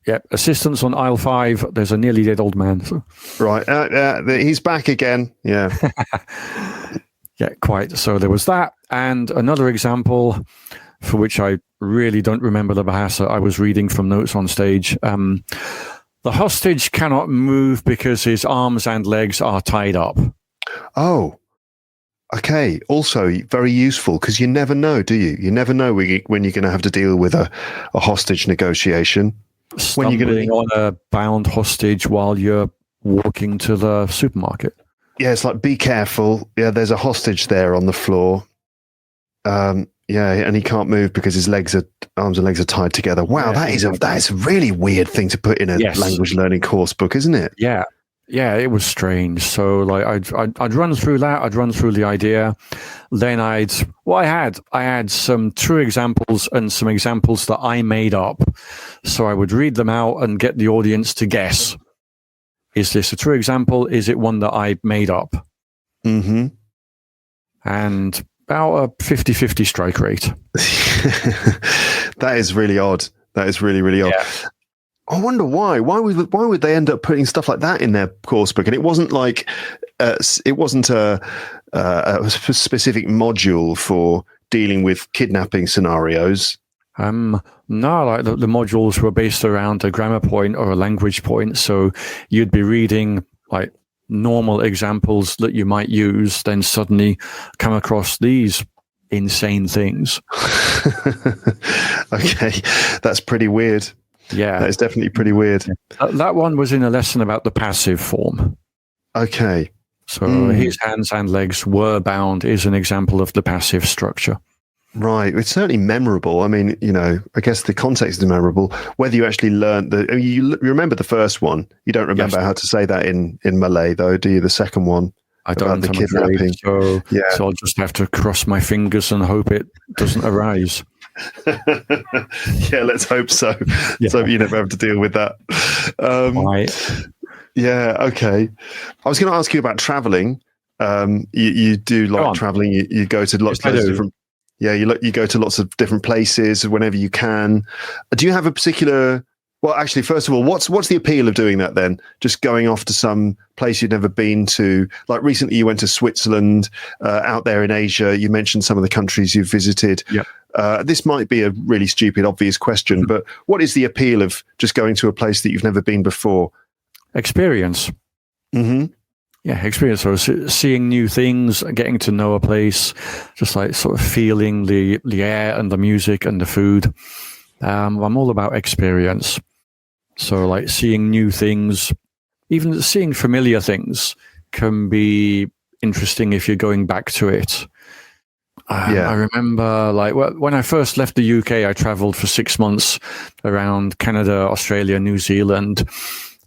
Yeah, assistance on aisle 5. There's a nearly dead old man. So. Right, he's back again. Yeah, yeah, quite. So there was that, and another example for which I really don't remember the Bahasa. I was reading from notes on stage. The hostage cannot move because his arms and legs are tied up. Oh, okay. Also, very useful because you never know, do you? You never know when you're going to have to deal with a hostage negotiation. Stumbling when you're going on a bound hostage while you're walking to the supermarket. Yeah, it's like, be careful. Yeah, there's a hostage there on the floor. Yeah, and he can't move because his arms and legs are tied together. Wow, yeah, that is a really weird thing to put in a language learning course book, isn't it? Yeah. Yeah, it was strange. So like I'd run through that. I'd run through the idea. Then I had some true examples and some examples that I made up. So I would read them out and get the audience to guess. Is this a true example? Is it one that I made up? Mm-hmm. And about a 50-50 strike rate. That is really odd. That is really, really odd. Yeah. I wonder why. Why would they end up putting stuff like that in their course book? And it wasn't like it wasn't a specific module for dealing with kidnapping scenarios. No, like the modules were based around a grammar point or a language point. So you'd be reading like normal examples that you might use, then suddenly come across these insane things. Okay, that's pretty weird. Yeah. That is definitely pretty weird. That one was in a lesson about the passive form. Okay. So his hands and legs were bound is an example of the passive structure. Right. It's certainly memorable. I mean, I guess the context is memorable. Whether you actually learned you remember the first one. You don't remember how to say that in Malay, though, do you? The second one? I don't. The kidnapping. So I'll just have to cross my fingers and hope it doesn't arise. Yeah, let's hope so. Yeah. So you never have to deal with that. Right. Yeah, okay. I was going to ask you about traveling. You do like traveling. You go to lots of different. Yeah, you go to lots of different places whenever you can. Do you have a particular? Well, actually, first of all, what's the appeal of doing that then? Just going off to some place you'd never been to. Like recently, you went to Switzerland. Out there in Asia, you mentioned some of the countries you've visited. Yeah. This might be a really stupid, obvious question, but what is the appeal of just going to a place that you've never been before? Experience. Mm-hmm. Yeah, experience. So seeing new things, getting to know a place, just like sort of feeling the air and the music and the food. I'm all about experience. So like seeing new things, even seeing familiar things can be interesting if you're going back to it. Yeah. I remember, like, when I first left the UK, I traveled for 6 months around Canada, Australia, New Zealand.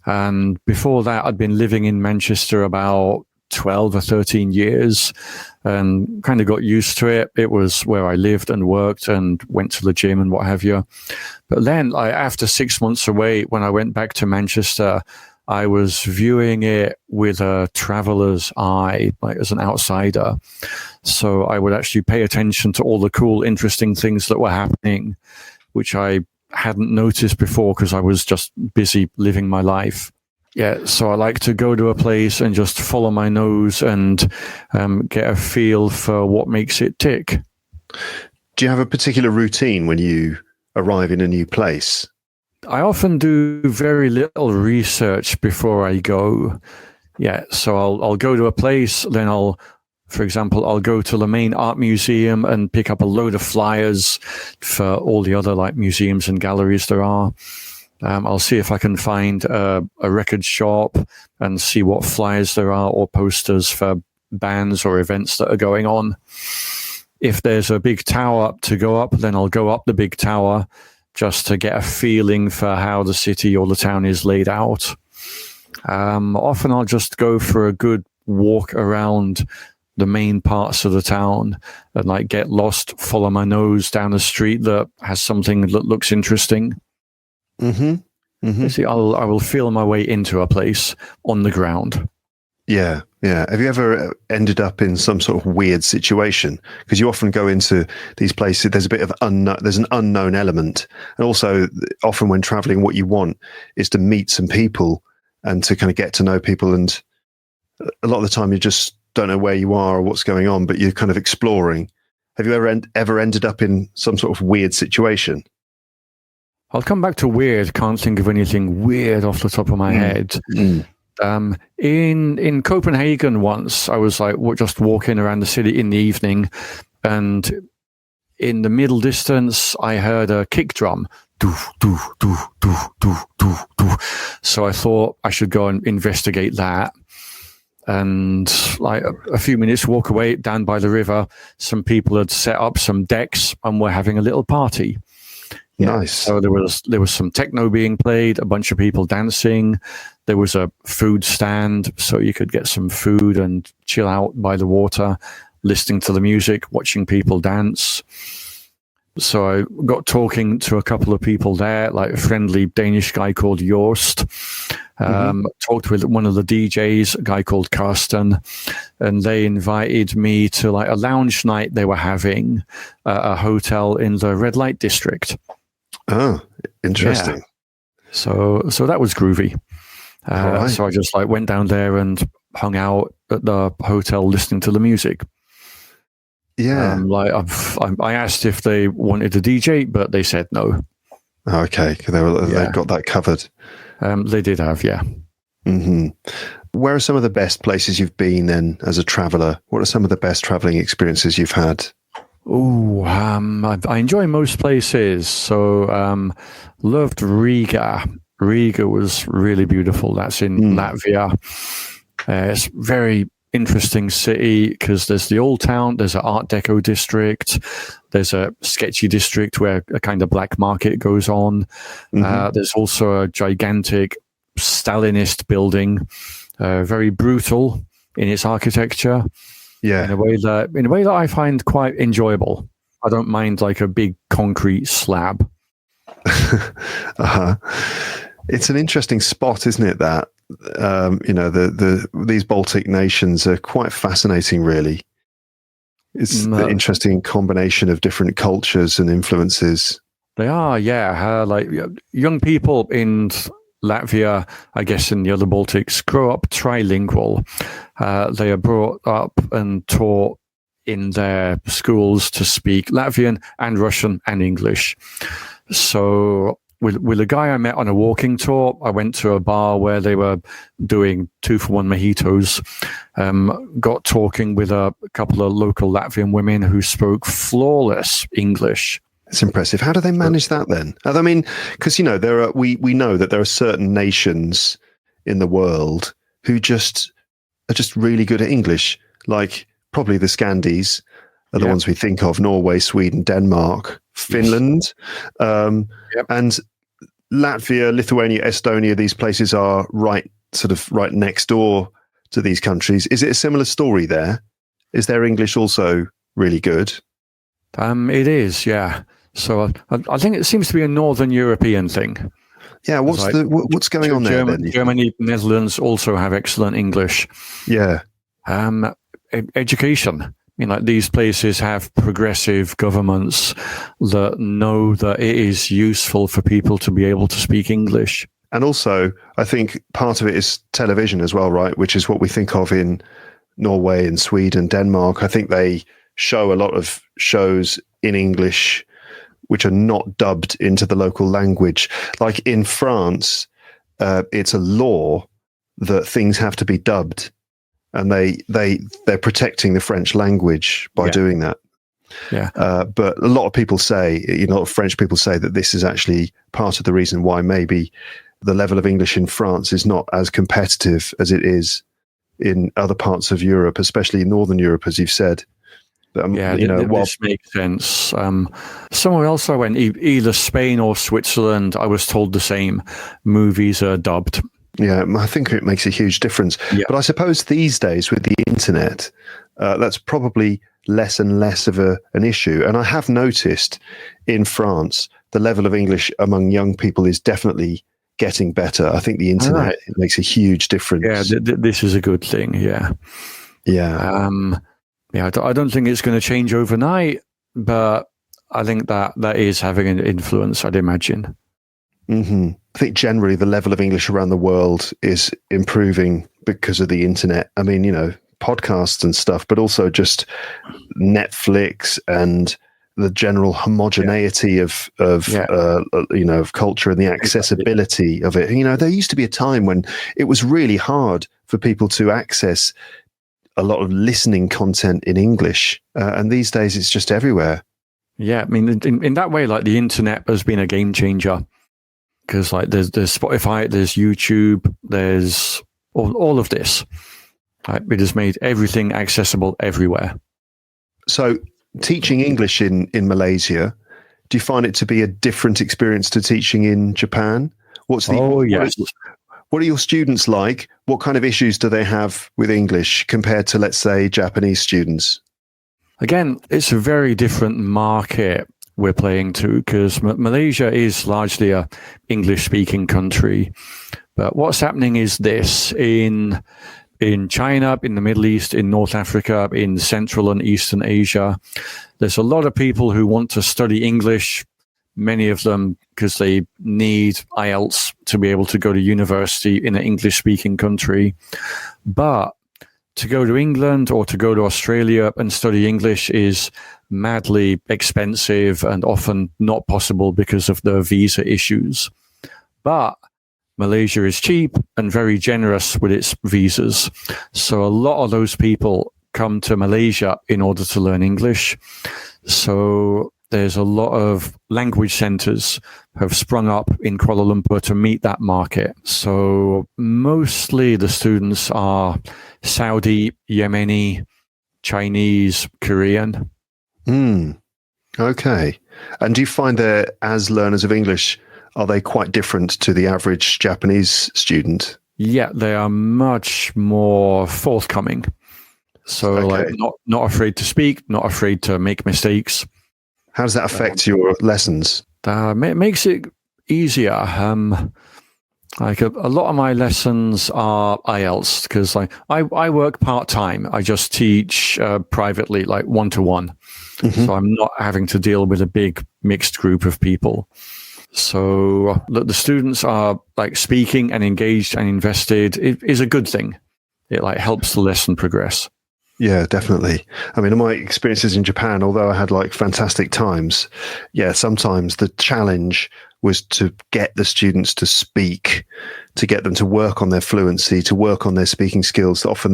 And before that, I'd been living in Manchester about 12 or 13 years and kind of got used to it. It was where I lived and worked and went to the gym and what have you. But then, after 6 months away, when I went back to Manchester, I was viewing it with a traveler's eye, like as an outsider. So I would actually pay attention to all the cool, interesting things that were happening, which I hadn't noticed before because I was just busy living my life. Yeah, so I like to go to a place and just follow my nose and get a feel for what makes it tick. Do you have a particular routine when you arrive in a new place? I often do very little research before I go. Yeah, so I'll go to a place, then for example, I'll go to the main art museum and pick up a load of flyers for all the other like museums and galleries there are. I'll see if I can find a record shop and see what flyers there are or posters for bands or events that are going on. If there's a big tower to go up, then I'll go up the big tower just to get a feeling for how the city or the town is laid out. Often I'll just go for a good walk around the main parts of the town and like get lost, follow my nose down a street that has something that looks interesting. Mm-hmm. Mm-hmm. See, I will feel my way into a place on the ground. Yeah, yeah. Have you ever ended up in some sort of weird situation? Because you often go into these places, there's a bit of there's an unknown element. And also, often when traveling, what you want is to meet some people and to kind of get to know people. And a lot of the time, you just don't know where you are or what's going on, but you're kind of exploring. Have you ever ended up in some sort of weird situation? I'll come back to weird. Can't think of anything weird off the top of my head. Mm. In Copenhagen once, I was like just walking around the city in the evening, and in the middle distance, I heard a kick drum. Doo, doo, doo, doo, doo, doo, doo. So I thought I should go and investigate that. And like a few minutes walk away down by the river, some people had set up some decks and were having a little party. Yeah. Nice. So there was some techno being played, a bunch of people dancing. There was a food stand, so you could get some food and chill out by the water, listening to the music, watching people dance. So I got talking to a couple of people there, like a friendly Danish guy called Joost. Talked with one of the DJs, a guy called Karsten, and they invited me to like a lounge night they were having at a hotel in the red light district. Oh, interesting. Yeah. So that was groovy. Right. So I just like went down there and hung out at the hotel listening to the music. Yeah. I asked if they wanted a DJ, but they said no. Okay, they got that covered. They did have, yeah. Mm-hmm. Where are some of the best places you've been then as a traveller? What are some of the best travelling experiences you've had? Oh, I enjoy most places. So loved Riga. Riga was really beautiful. That's in Latvia. It's very interesting city because there's the old town, there's an Art Deco district, there's a sketchy district where a kind of black market goes on. There's also a gigantic Stalinist building, very brutal in its architecture. Yeah, in a way that I find quite enjoyable. I don't mind like a big concrete slab. It's an interesting spot, isn't it? That these Baltic nations are quite fascinating. Really, it's the interesting combination of different cultures and influences. They are, yeah. Like young people in Latvia, I guess in the other Baltics, grow up trilingual. They are brought up and taught in their schools to speak Latvian and Russian and English. So with a guy I met on a walking tour, I went to a bar where they were doing 2-for-1 mojitos, got talking with a couple of local Latvian women who spoke flawless English. It's impressive. How do they manage that then? I mean, because we know that there are certain nations in the world who are just really good at English, like probably the Scandies are the Yeah. ones we think of: Norway, Sweden, Denmark, Finland, Yep. and Latvia, Lithuania, Estonia. These places are right next door to these countries. Is it a similar story there? Is their English also really good? It is, yeah. So I think it seems to be a Northern European thing. Yeah, what's going on there then? Germany, Netherlands also have excellent English. Yeah. Education. Like these places have progressive governments that know that it is useful for people to be able to speak English. And also, I think part of it is television as well, right? Which is what we think of in Norway and Sweden, Denmark. I think they show a lot of shows in English which are not dubbed into the local language. Like in France, it's a law that things have to be dubbed, and they're protecting the French language by doing that. Yeah. But a lot of people say, a lot of French people say that this is actually part of the reason why maybe the level of English in France is not as competitive as it is in other parts of Europe, especially in Northern Europe, as you've said. This makes sense. Somewhere else I went, either Spain or Switzerland, I was told the same. Movies are dubbed. Yeah, I think it makes a huge difference. Yeah. But I suppose these days with the internet, that's probably less and less of an issue. And I have noticed in France, the level of English among young people is definitely getting better. I think the internet it makes a huge difference. Yeah, this is a good thing. Yeah. Yeah. I don't think it's going to change overnight, but I think that is having an influence, I'd imagine. Mm-hmm. I think generally the level of English around the world is improving because of the internet. I mean, podcasts and stuff, but also just Netflix and the general homogeneity of culture and the accessibility of it. There used to be a time when it was really hard for people to access a lot of listening content in English, and these days it's just everywhere. Yeah, I mean, in that way, like the internet has been a game changer, because like there's Spotify, there's YouTube, there's all of this. It has made everything accessible everywhere. So, teaching English in Malaysia, do you find it to be a different experience to teaching in Japan? Yes. What are your students like? What kind of issues do they have with English compared to, let's say, Japanese students? Again, it's a very different market we're playing to, because Malaysia is largely a English-speaking country. But what's happening is this: in China, in the Middle East, in North Africa, in Central and Eastern Asia, there's a lot of people who want to study English, many of them because they need IELTS to be able to go to university in an English-speaking country. But to go to England or to go to Australia and study English is madly expensive and often not possible because of the visa issues. But Malaysia is cheap and very generous with its visas. So a lot of those people come to Malaysia in order to learn English. So there's a lot of language centers have sprung up in Kuala Lumpur to meet that market. So mostly the students are Saudi, Yemeni, Chinese, Korean. Okay. And do you find that as learners of English, are they quite different to the average Japanese student? Yeah, they are much more forthcoming. So like not afraid to speak, not afraid to make mistakes. How does that affect your lessons? It makes it easier. Like a lot of my lessons are IELTS, because I work part-time. I just teach privately, like one-to-one. Mm-hmm. So I'm not having to deal with a big mixed group of people. So the students are like speaking and engaged and invested. It is a good thing. It like helps the lesson progress. Yeah, definitely. I mean, in my experiences in Japan, although I had like fantastic times, sometimes the challenge was to get the students to speak, to get them to work on their fluency, to work on their speaking skills. Often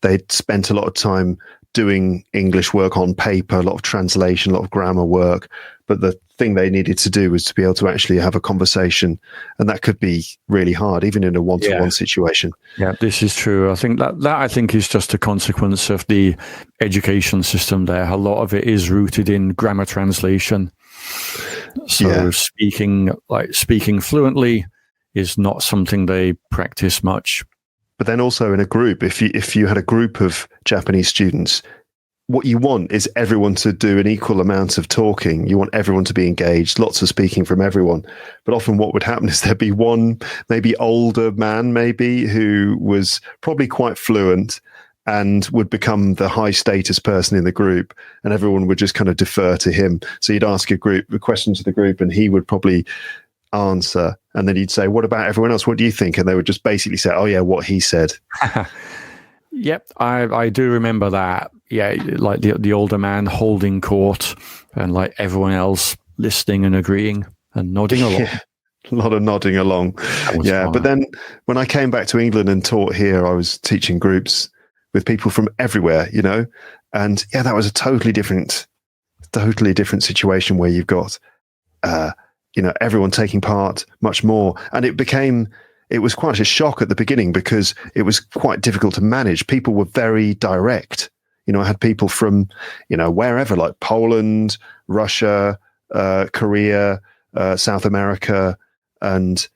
they'd spent a lot of time doing English work on paper, a lot of translation, a lot of grammar work. But the thing they needed to do was to be able to actually have a conversation. And that could be really hard, even in a one-to-one situation. Yeah, this is true. I think that I think is just a consequence of the education system there. A lot of it is rooted in grammar translation. So speaking fluently is not something they practice much. But then also in a group, if you had a group of Japanese students, what you want is everyone to do an equal amount of talking. You want everyone to be engaged, lots of speaking from everyone. But often what would happen is there'd be one maybe older man, maybe, who was probably quite fluent and would become the high status person in the group, and everyone would just kind of defer to him. So you'd ask a question to the group, and he would probably answer, and then you'd say, what about everyone else? What do you think? And they would just basically say, oh yeah, what he said. Yep, I do remember that. Yeah, like the older man holding court, and like everyone else listening and agreeing and nodding along. Yeah, a lot of nodding along. Yeah, fun. But then when I came back to England and taught here, I was teaching groups with people from everywhere, and yeah, that was a totally different situation where you've got everyone taking part much more. And it was quite a shock at the beginning because it was quite difficult to manage. People were very direct. I had people from, wherever, like Poland, Russia, Korea, South America, and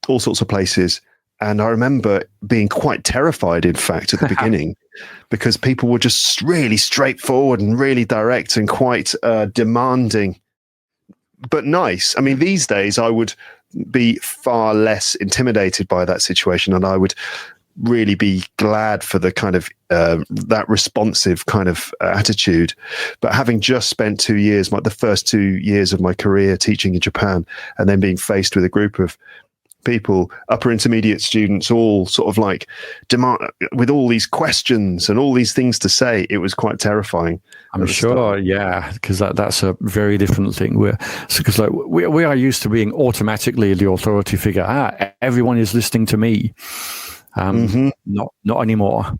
all sorts of places. And I remember being quite terrified, in fact, at the beginning, because people were just really straightforward and really direct and quite demanding, but nice. I mean, these days I would be far less intimidated by that situation, and I would really be glad for the kind of that responsive kind of attitude. But having just spent 2 years, the first 2 years of my career teaching in Japan, and then being faced with a group of people, upper intermediate students, all sort of like demand with all these questions and all these things to say, it was quite terrifying. I'm sure, yeah, because that's a very different thing. Because we are used to being automatically the authority figure. Everyone is listening to me. Not anymore.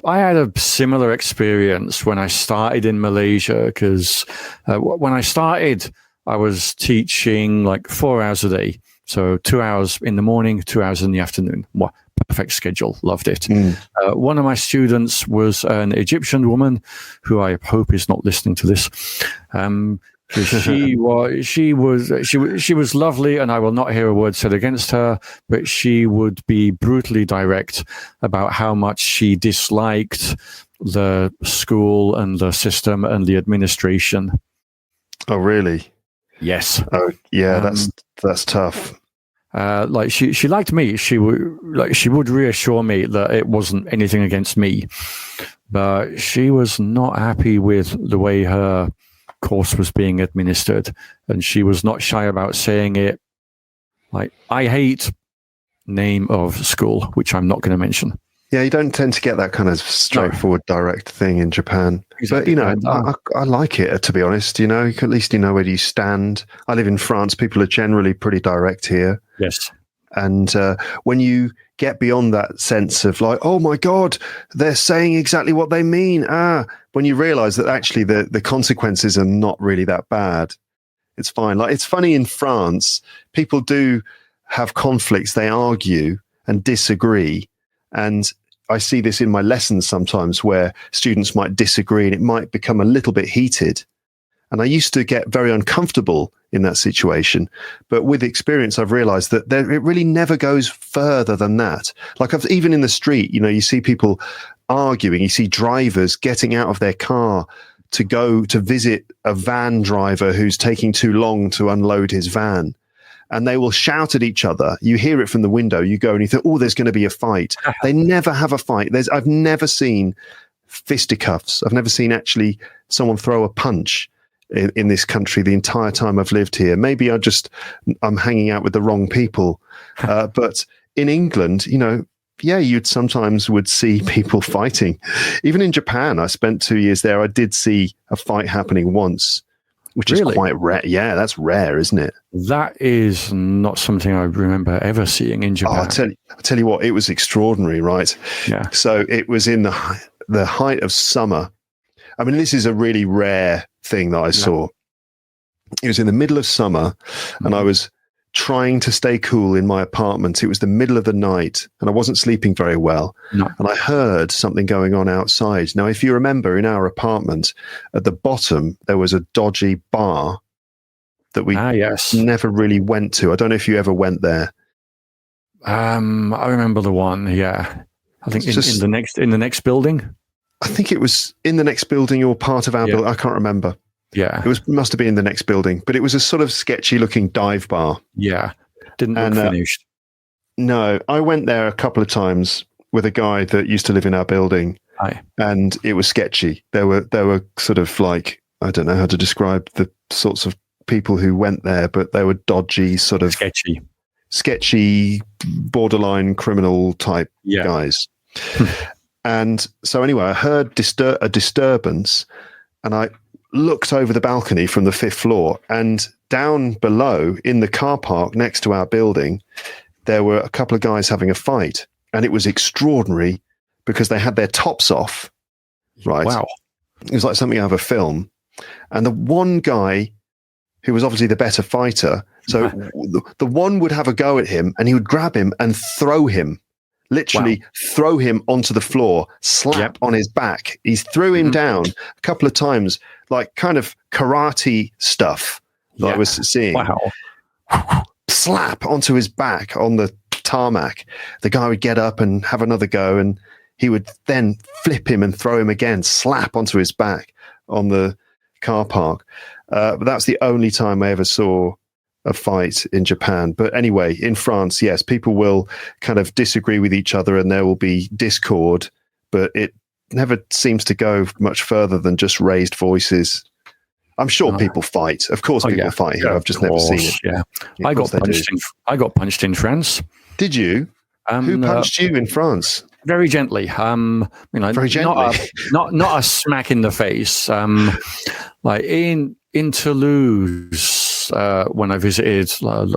I had a similar experience when I started in Malaysia, because when I started, I was teaching like 4 hours a day. So 2 hours in the morning, 2 hours in the afternoon. Perfect schedule. Loved it. One of my students was an Egyptian woman who I hope is not listening to this. She was lovely, and I will not hear a word said against her, but she would be brutally direct about how much she disliked the school and the system and the administration. Oh, really? Yes. Oh, yeah. That's tough. Like she liked me. She would reassure me that it wasn't anything against me, but she was not happy with the way her course was being administered, and she was not shy about saying it. Like, I hate name of school, which I'm not going to mention. Yeah, you don't tend to get that kind of straightforward, direct thing in Japan. Exactly. But, I like it, to be honest. At least you know where you stand. I live in France. People are generally pretty direct here. Yes. And when you get beyond that sense of like, oh my God, they're saying exactly what they mean. When you realize that actually the consequences are not really that bad, it's fine. Like, it's funny, in France, people do have conflicts. They argue and disagree. And I see this in my lessons sometimes, where students might disagree and it might become a little bit heated. And I used to get very uncomfortable in that situation. But with experience, I've realized that it really never goes further than that. Like, even in the street, you see people arguing, you see drivers getting out of their car to go to visit a van driver who's taking too long to unload his van. And they will shout at each other. You hear it from the window. You go and you think, oh, there's going to be a fight. They never have a fight. I've never seen fisticuffs. I've never seen actually someone throw a punch in this country the entire time I've lived here. Maybe I'm hanging out with the wrong people. But in England, you'd sometimes would see people fighting. Even in Japan, I spent 2 years there. I did see a fight happening once, which is quite rare. Yeah, that's rare, isn't it? That is not something I remember ever seeing in Japan. I'll tell you what, it was extraordinary, right? Yeah. So it was in the height of summer, I mean, this is a really rare thing that I saw. It was in the middle of summer, and I was trying to stay cool in my apartment. It was the middle of the night, and I wasn't sleeping very well. No. And I heard something going on outside. Now, if you remember, in our apartment, at the bottom, there was a dodgy bar that we never really went to. I don't know if you ever went there. I remember the one. Yeah, I think in the next building. I think it was in the next building or part of our building. I can't remember. Yeah, must have been in the next building, but it was a sort of sketchy looking dive bar. Yeah, didn't look finished. No, I went there a couple of times with a guy that used to live in our building, and it was sketchy. There were sort of like, I don't know how to describe the sorts of people who went there, but they were dodgy, sort of sketchy, borderline criminal type guys. And so anyway, I heard a disturbance, and I looked over the balcony from the 5th floor, and down below in the car park next to our building, there were a couple of guys having a fight, and it was extraordinary because they had their tops off. Right. Wow. It was like something out of a film. And the one guy who was obviously the better fighter, so the one would have a go at him, and he would grab him and throw him. Literally throw him onto the floor, slap on his back. He threw him down a couple of times, like kind of karate stuff that I was seeing. Wow. Slap onto his back on the tarmac. The guy would get up and have another go, and he would then flip him and throw him again, slap onto his back on the car park. But that's the only time I ever saw a fight in Japan. But anyway, in France, yes, people will kind of disagree with each other and there will be discord, but it never seems to go much further than just raised voices. I'm sure people fight. Of course people fight here. I've just never seen it. Yeah. I got punched in France. Did you? Who punched you in France? Very gently. Very gently. Not a smack in the face. Like in Toulouse, when I visited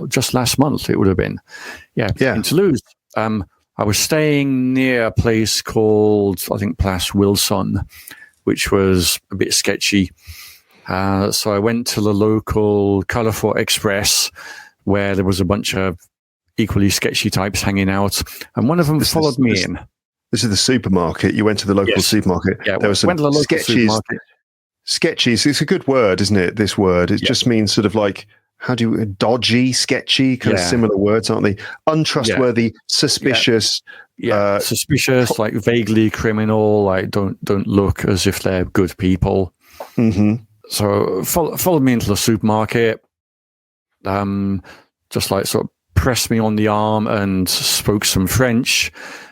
just last month, it would have been. Yeah. In Toulouse, I was staying near a place called, I think, Place Wilson, which was a bit sketchy. So I went to the local Carrefour Express, where there was a bunch of equally sketchy types hanging out, and one of them followed me in. This is the supermarket. You went to the local supermarket. Yeah, there was some sketchies. It's a good word, isn't it? This word. It just means sort of like, dodgy, sketchy, kind of similar words, aren't they? Untrustworthy, suspicious. Suspicious, like vaguely criminal, like don't look as if they're good people. Mm-hmm. So followed me into the supermarket, just like sort of pressed me on the arm and spoke some French,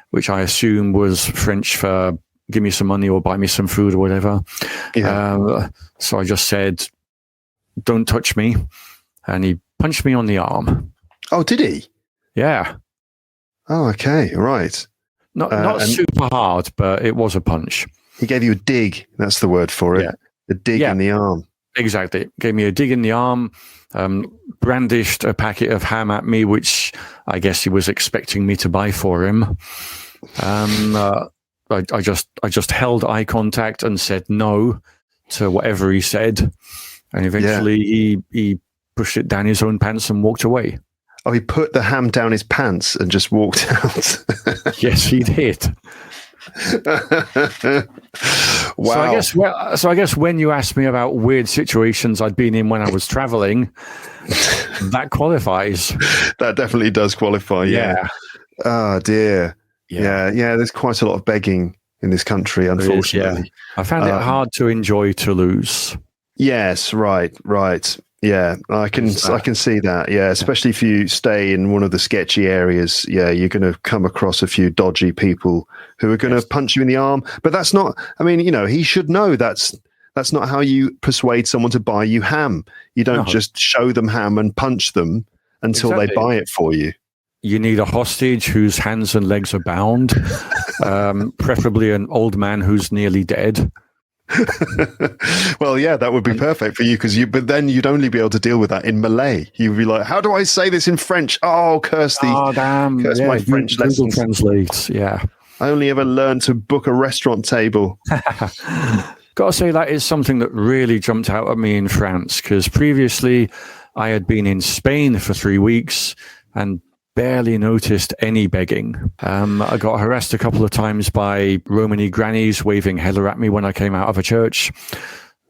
which I assume was French for give me some money or buy me some food or whatever. Yeah. So I just said, don't touch me. And he punched me on the arm. Oh, did he? Yeah. Oh, okay. Right. Not super hard, but it was a punch. He gave you a dig. That's the word for it. Yeah. A dig in the arm. Exactly. Gave me a dig in the arm, brandished a packet of ham at me, which I guess he was expecting me to buy for him. I just held eye contact and said no to whatever he said. And eventually he pushed it down his own pants and walked away. Oh, he put the ham down his pants and just walked out. Yes, he did. Wow. So I guess when you asked me about weird situations I'd been in when I was traveling, that qualifies. That definitely does qualify. Yeah. Oh dear. Yeah. There's quite a lot of begging in this country, unfortunately. I found it hard to enjoy Toulouse. Yes. Right. Yeah, I can see that. Yeah, especially if you stay in one of the sketchy areas. Yeah, you're going to come across a few dodgy people who are going to punch you in the arm. But that's not. I mean, he should know that's not how you persuade someone to buy you ham. You don't just show them ham and punch them until they buy it for you. You need a hostage whose hands and legs are bound, preferably an old man who's nearly dead. Well, yeah, that would be perfect for you but then you'd only be able to deal with that in Malay. You'd be like, how do I say this in French? Oh, curse my French lessons. Translate. Yeah, I only ever learned to book a restaurant table. got to say that is something that really jumped out at me in France, because previously I had been in Spain for 3 weeks and barely noticed any begging. I got harassed a couple of times by Romany grannies waving hello at me when I came out of a church,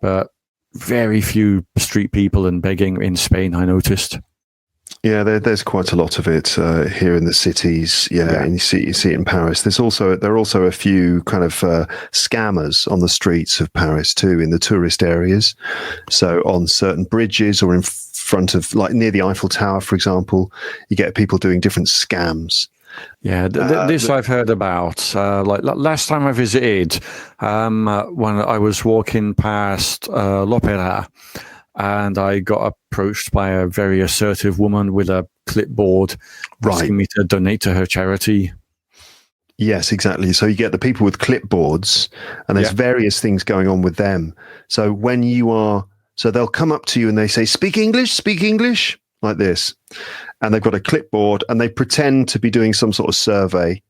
but very few street people and begging in Spain, I noticed. Yeah, there's quite a lot of it here in the cities. Yeah, and you see it in Paris. There are also a few kind of scammers on the streets of Paris too, in the tourist areas. So on certain bridges or in front of, like near the Eiffel Tower, for example, you get people doing different scams. Yeah, this I've heard about. Like last time I visited, when I was walking past l'Opéra, and I got approached by a very assertive woman with a clipboard asking me to donate to her charity. Yes, exactly. So you get the people with clipboards, and there's various things going on with them. So so they'll come up to you and they say, speak English, like this. And they've got a clipboard and they pretend to be doing some sort of survey,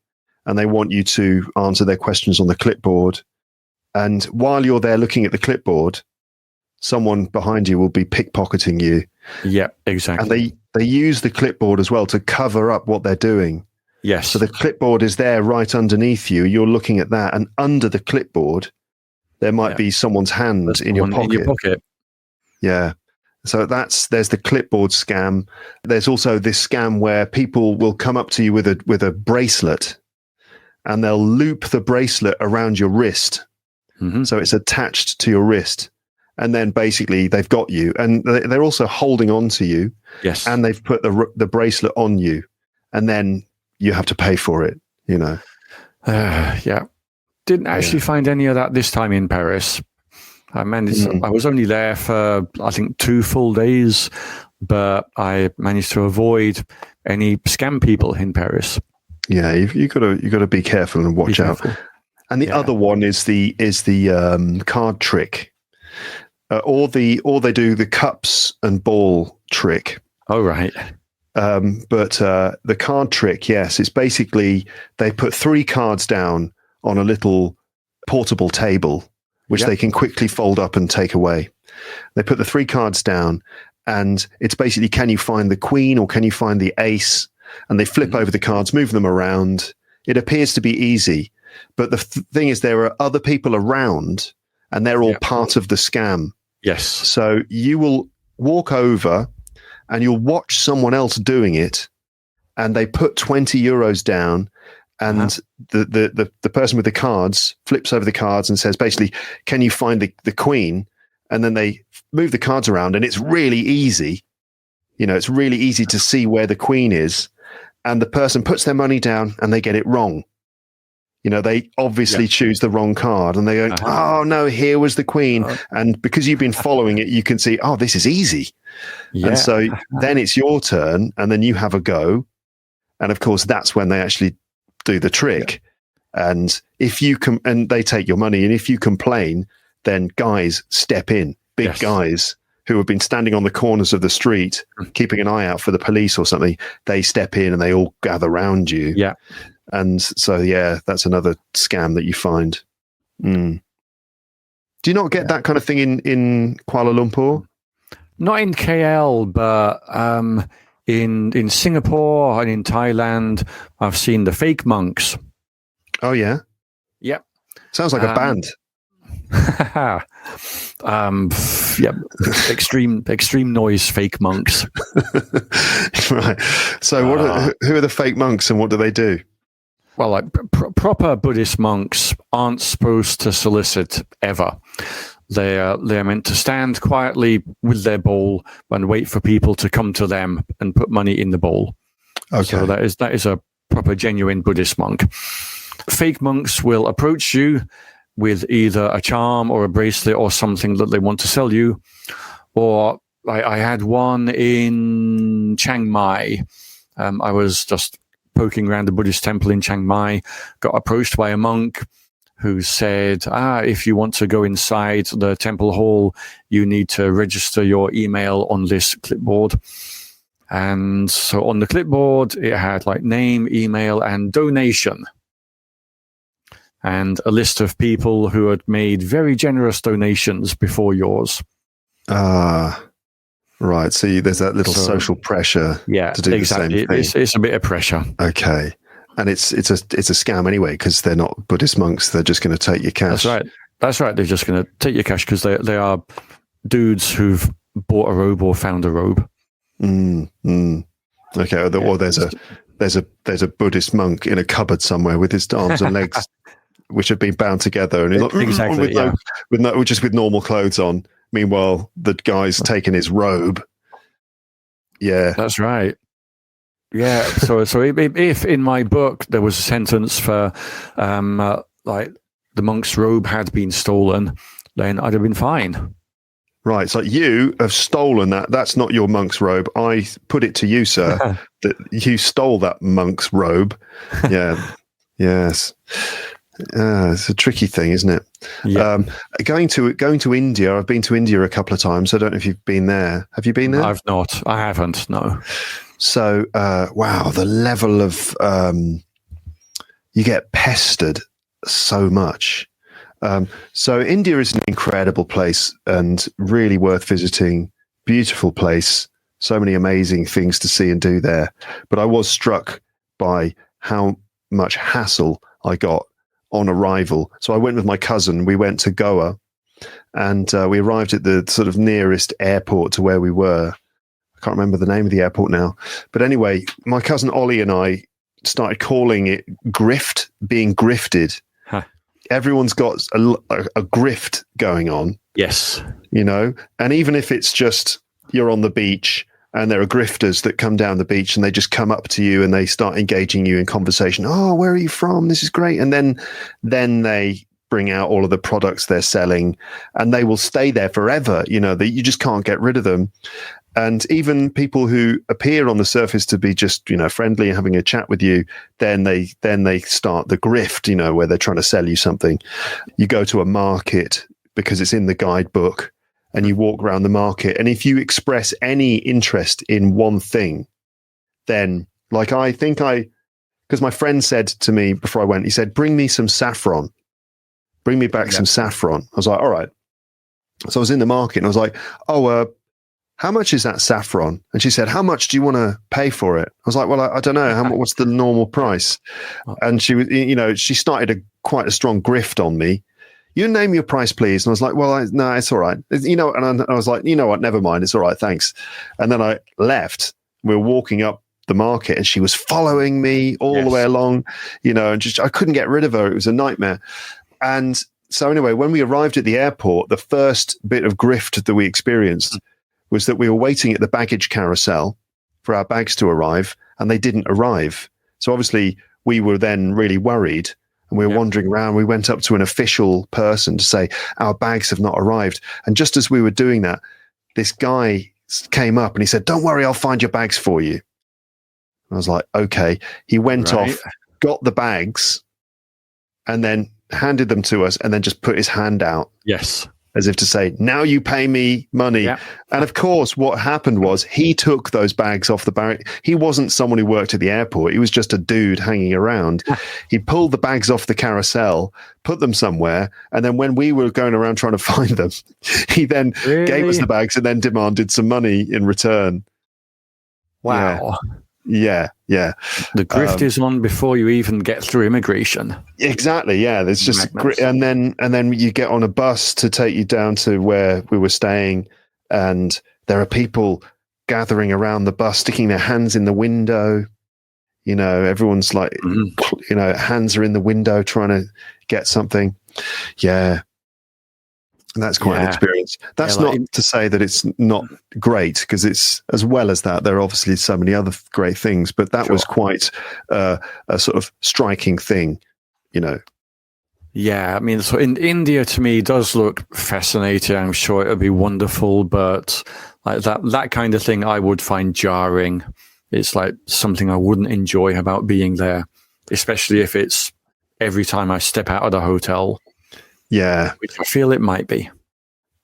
and they want you to answer their questions on the clipboard. And while you're there looking at the clipboard, someone behind you will be pickpocketing you. Yeah, exactly. And they use the clipboard as well to cover up what they're doing. Yes. So the clipboard is there right underneath you. You're looking at that, and under the clipboard, there might be someone's hand in your pocket. Yeah. So there's the clipboard scam. There's also this scam where people will come up to you with a bracelet, and they'll loop the bracelet around your wrist. Mm-hmm. So it's attached to your wrist. And then basically they've got you, and they're also holding on to you. Yes. And they've put the bracelet on you, and then you have to pay for it, you know. Yeah. Didn't actually find any of that this time in Paris. I was only there for, I think, 2 full days, but I managed to avoid any scam people in Paris. Yeah, you got to be careful and watch out. And the other one is the card trick. Or they do the cups and ball trick. Oh, right. But the card trick, yes, it's basically they put 3 cards down on a little portable table, which they can quickly fold up and take away. They put the 3 cards down, and it's basically, can you find the queen or can you find the ace? And they flip over the cards, move them around. It appears to be easy. But the thing is, there are other people around, and they're all part of the scam. Yes. So you will walk over and you'll watch someone else doing it, and they put 20 euros down, and the person with the cards flips over the cards and says, basically, can you find the queen? And then they move the cards around, and it's really easy. You know, it's really easy to see where the queen is, and the person puts their money down and they get it wrong. You know, they obviously choose the wrong card, and they go, oh, no, here was the queen. And because you've been following it, you can see, oh, this is easy. Yeah. And so then it's your turn, and then you have a go. And of course, that's when they actually do the trick. Yeah. And if you and they take your money, and if you complain, then guys step in, big guys who have been standing on the corners of the street, keeping an eye out for the police or something. They step in and they all gather around you. Yeah. And so, that's another scam that you find. Mm. Do you not get that kind of thing in Kuala Lumpur? Not in KL, but in Singapore and in Thailand, I've seen the fake monks. Oh, yeah? Yep. Sounds like a band. Extreme noise fake monks. Right. So who are the fake monks, and what do they do? Well, like proper Buddhist monks aren't supposed to solicit ever. They're meant to stand quietly with their bowl and wait for people to come to them and put money in the bowl. Okay. So that is a proper genuine Buddhist monk. Fake monks will approach you with either a charm or a bracelet or something that they want to sell you. Or I had one in Chiang Mai. I was just poking around the Buddhist temple in Chiang Mai, got approached by a monk who said, if you want to go inside the temple hall, you need to register your email on this clipboard. And so on the clipboard, it had like name, email, and donation. and a list of people who had made very generous donations before yours. Ah, right. So there's that little social pressure to do exactly. the same thing. It's a bit of pressure. Okay. And it's a scam anyway, because they're not Buddhist monks. They're just going to take your cash. That's right. They're just going to take your cash because they are dudes who've bought a robe or found a robe. Okay. Or there's a Buddhist monk in a cupboard somewhere with his arms and legs, which have been bound together, and he's like, exactly, with normal clothes on. Meanwhile, the guy's taken his robe. Yeah, that's right. Yeah. So if in my book there was a sentence for like the monk's robe had been stolen, then I'd have been fine. Right. So you have stolen that. That's not your monk's robe. I put it to you, sir, that you stole that monk's robe. Yeah. Yes. It's a tricky thing, isn't it? Yeah. Going to India. I've been to India a couple of times. I don't know if you've been there. Have you been there? I've not. I haven't. No. So, wow, the level of you get pestered so much. So India is an incredible place and really worth visiting. Beautiful place. So many amazing things to see and do there. But I was struck by how much hassle I got on arrival. So I went with my cousin. We went to Goa, and we arrived at the sort of nearest airport to where we were. I can't remember the name of the airport now. But anyway, my cousin Ollie and I started calling it being grifted. Huh. Everyone's got a grift going on. Yes. And even if it's just you're on the beach and there are grifters that come down the beach and they just come up to you and they start engaging you in conversation. Oh, where are you from? This is great. And then they bring out all of the products they're selling, and they will stay there forever. You just can't get rid of them. And even people who appear on the surface to be just, friendly and having a chat with you, then they start the grift, where they're trying to sell you something. You go to a market because it's in the guidebook, and you walk around the market. And if you express any interest in one thing, then because my friend said to me before I went, he said, bring me some saffron. Bring me back some saffron. I was like, all right. So I was in the market and I was like, how much is that saffron? And she said, how much do you want to pay for it? I was like, well, I don't know. What's the normal price? And she was, she started quite a strong grift on me. You name your price, please. And I was like, well, no, it's all right. And I was like, you know what? Never mind. It's all right. Thanks. And then I left. We were walking up the market and she was following me all the way along, and I couldn't get rid of her. It was a nightmare. And so anyway, when we arrived at the airport, the first bit of grift that we experienced was that we were waiting at the baggage carousel for our bags to arrive, and they didn't arrive. So obviously we were then really worried, and we were wandering around. We went up to an official person to say, our bags have not arrived. And just as we were doing that, this guy came up and he said, don't worry, I'll find your bags for you. I was like, okay. He went off, got the bags, and then handed them to us, and then just put his hand out. Yes. As if to say, now you pay me money. Yeah. And of course, what happened was he took those bags off the barrack. He wasn't someone who worked at the airport. He was just a dude hanging around. He pulled the bags off the carousel, put them somewhere. And then when we were going around trying to find them, he then gave us the bags and then demanded some money in return. Wow. Yeah. The grift is on before you even get through immigration. Exactly. Yeah. There's just, and then you get on a bus to take you down to where we were staying, and there are people gathering around the bus, sticking their hands in the window. Everyone's like, hands are in the window trying to get something. Yeah. And that's quite an experience. That's not to say that it's not great, because it's, as well as that, there are obviously so many other great things, but that was quite a sort of striking thing, Yeah, I mean, so in India to me does look fascinating. I'm sure it would be wonderful, but like that kind of thing I would find jarring. It's like something I wouldn't enjoy about being there, especially if it's every time I step out of the hotel. Yeah, which I feel it might be.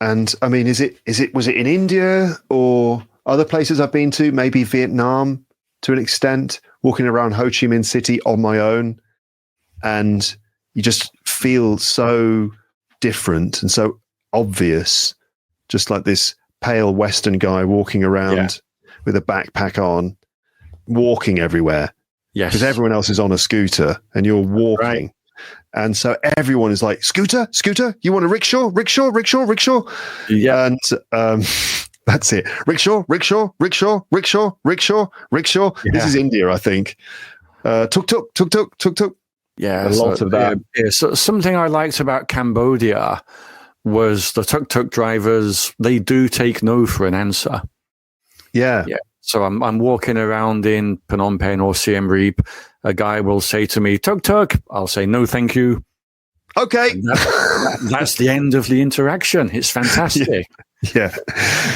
And I mean, was it in India or other places I've been to? Maybe Vietnam to an extent. Walking around Ho Chi Minh City on my own, and you just feel so different and so obvious, just like this pale Western guy walking around with a backpack on, walking everywhere. Yes. Because everyone else is on a scooter and you're walking. Right. And so everyone is like, scooter, you want a rickshaw? Yeah. And that's it. Rickshaw. Yeah. This is India, I think. Tuk. Yeah. A lot of that. Yeah. So something I liked about Cambodia was the tuk-tuk drivers, they do take no for an answer. Yeah. Yeah. So I'm walking around in Phnom Penh or Siem Reap. A guy will say to me, tuk-tuk. I'll say, no, thank you. Okay. That's the end of the interaction. It's fantastic. Yeah.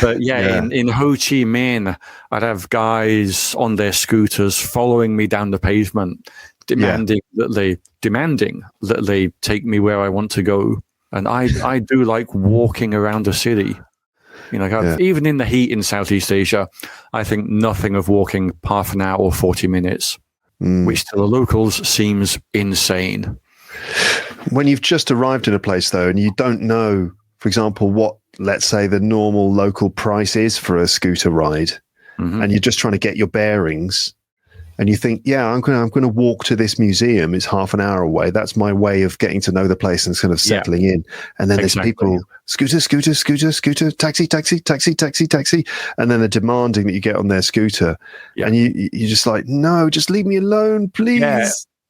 But in Ho Chi Minh, I'd have guys on their scooters following me down the pavement, demanding that they take me where I want to go. And I do like walking around the city. You know, even in the heat in Southeast Asia, I think nothing of walking half an hour or 40 minutes, which to the locals seems insane. When you've just arrived in a place, though, and you don't know, for example, what, let's say, the normal local price is for a scooter ride, and you're just trying to get your bearings, and you think, I'm going to walk to this museum. It's half an hour away. That's my way of getting to know the place and kind of settling in. And then there's people, scooter, taxi. And then they're demanding that you get on their scooter. Yeah. And you're just like, no, just leave me alone, please.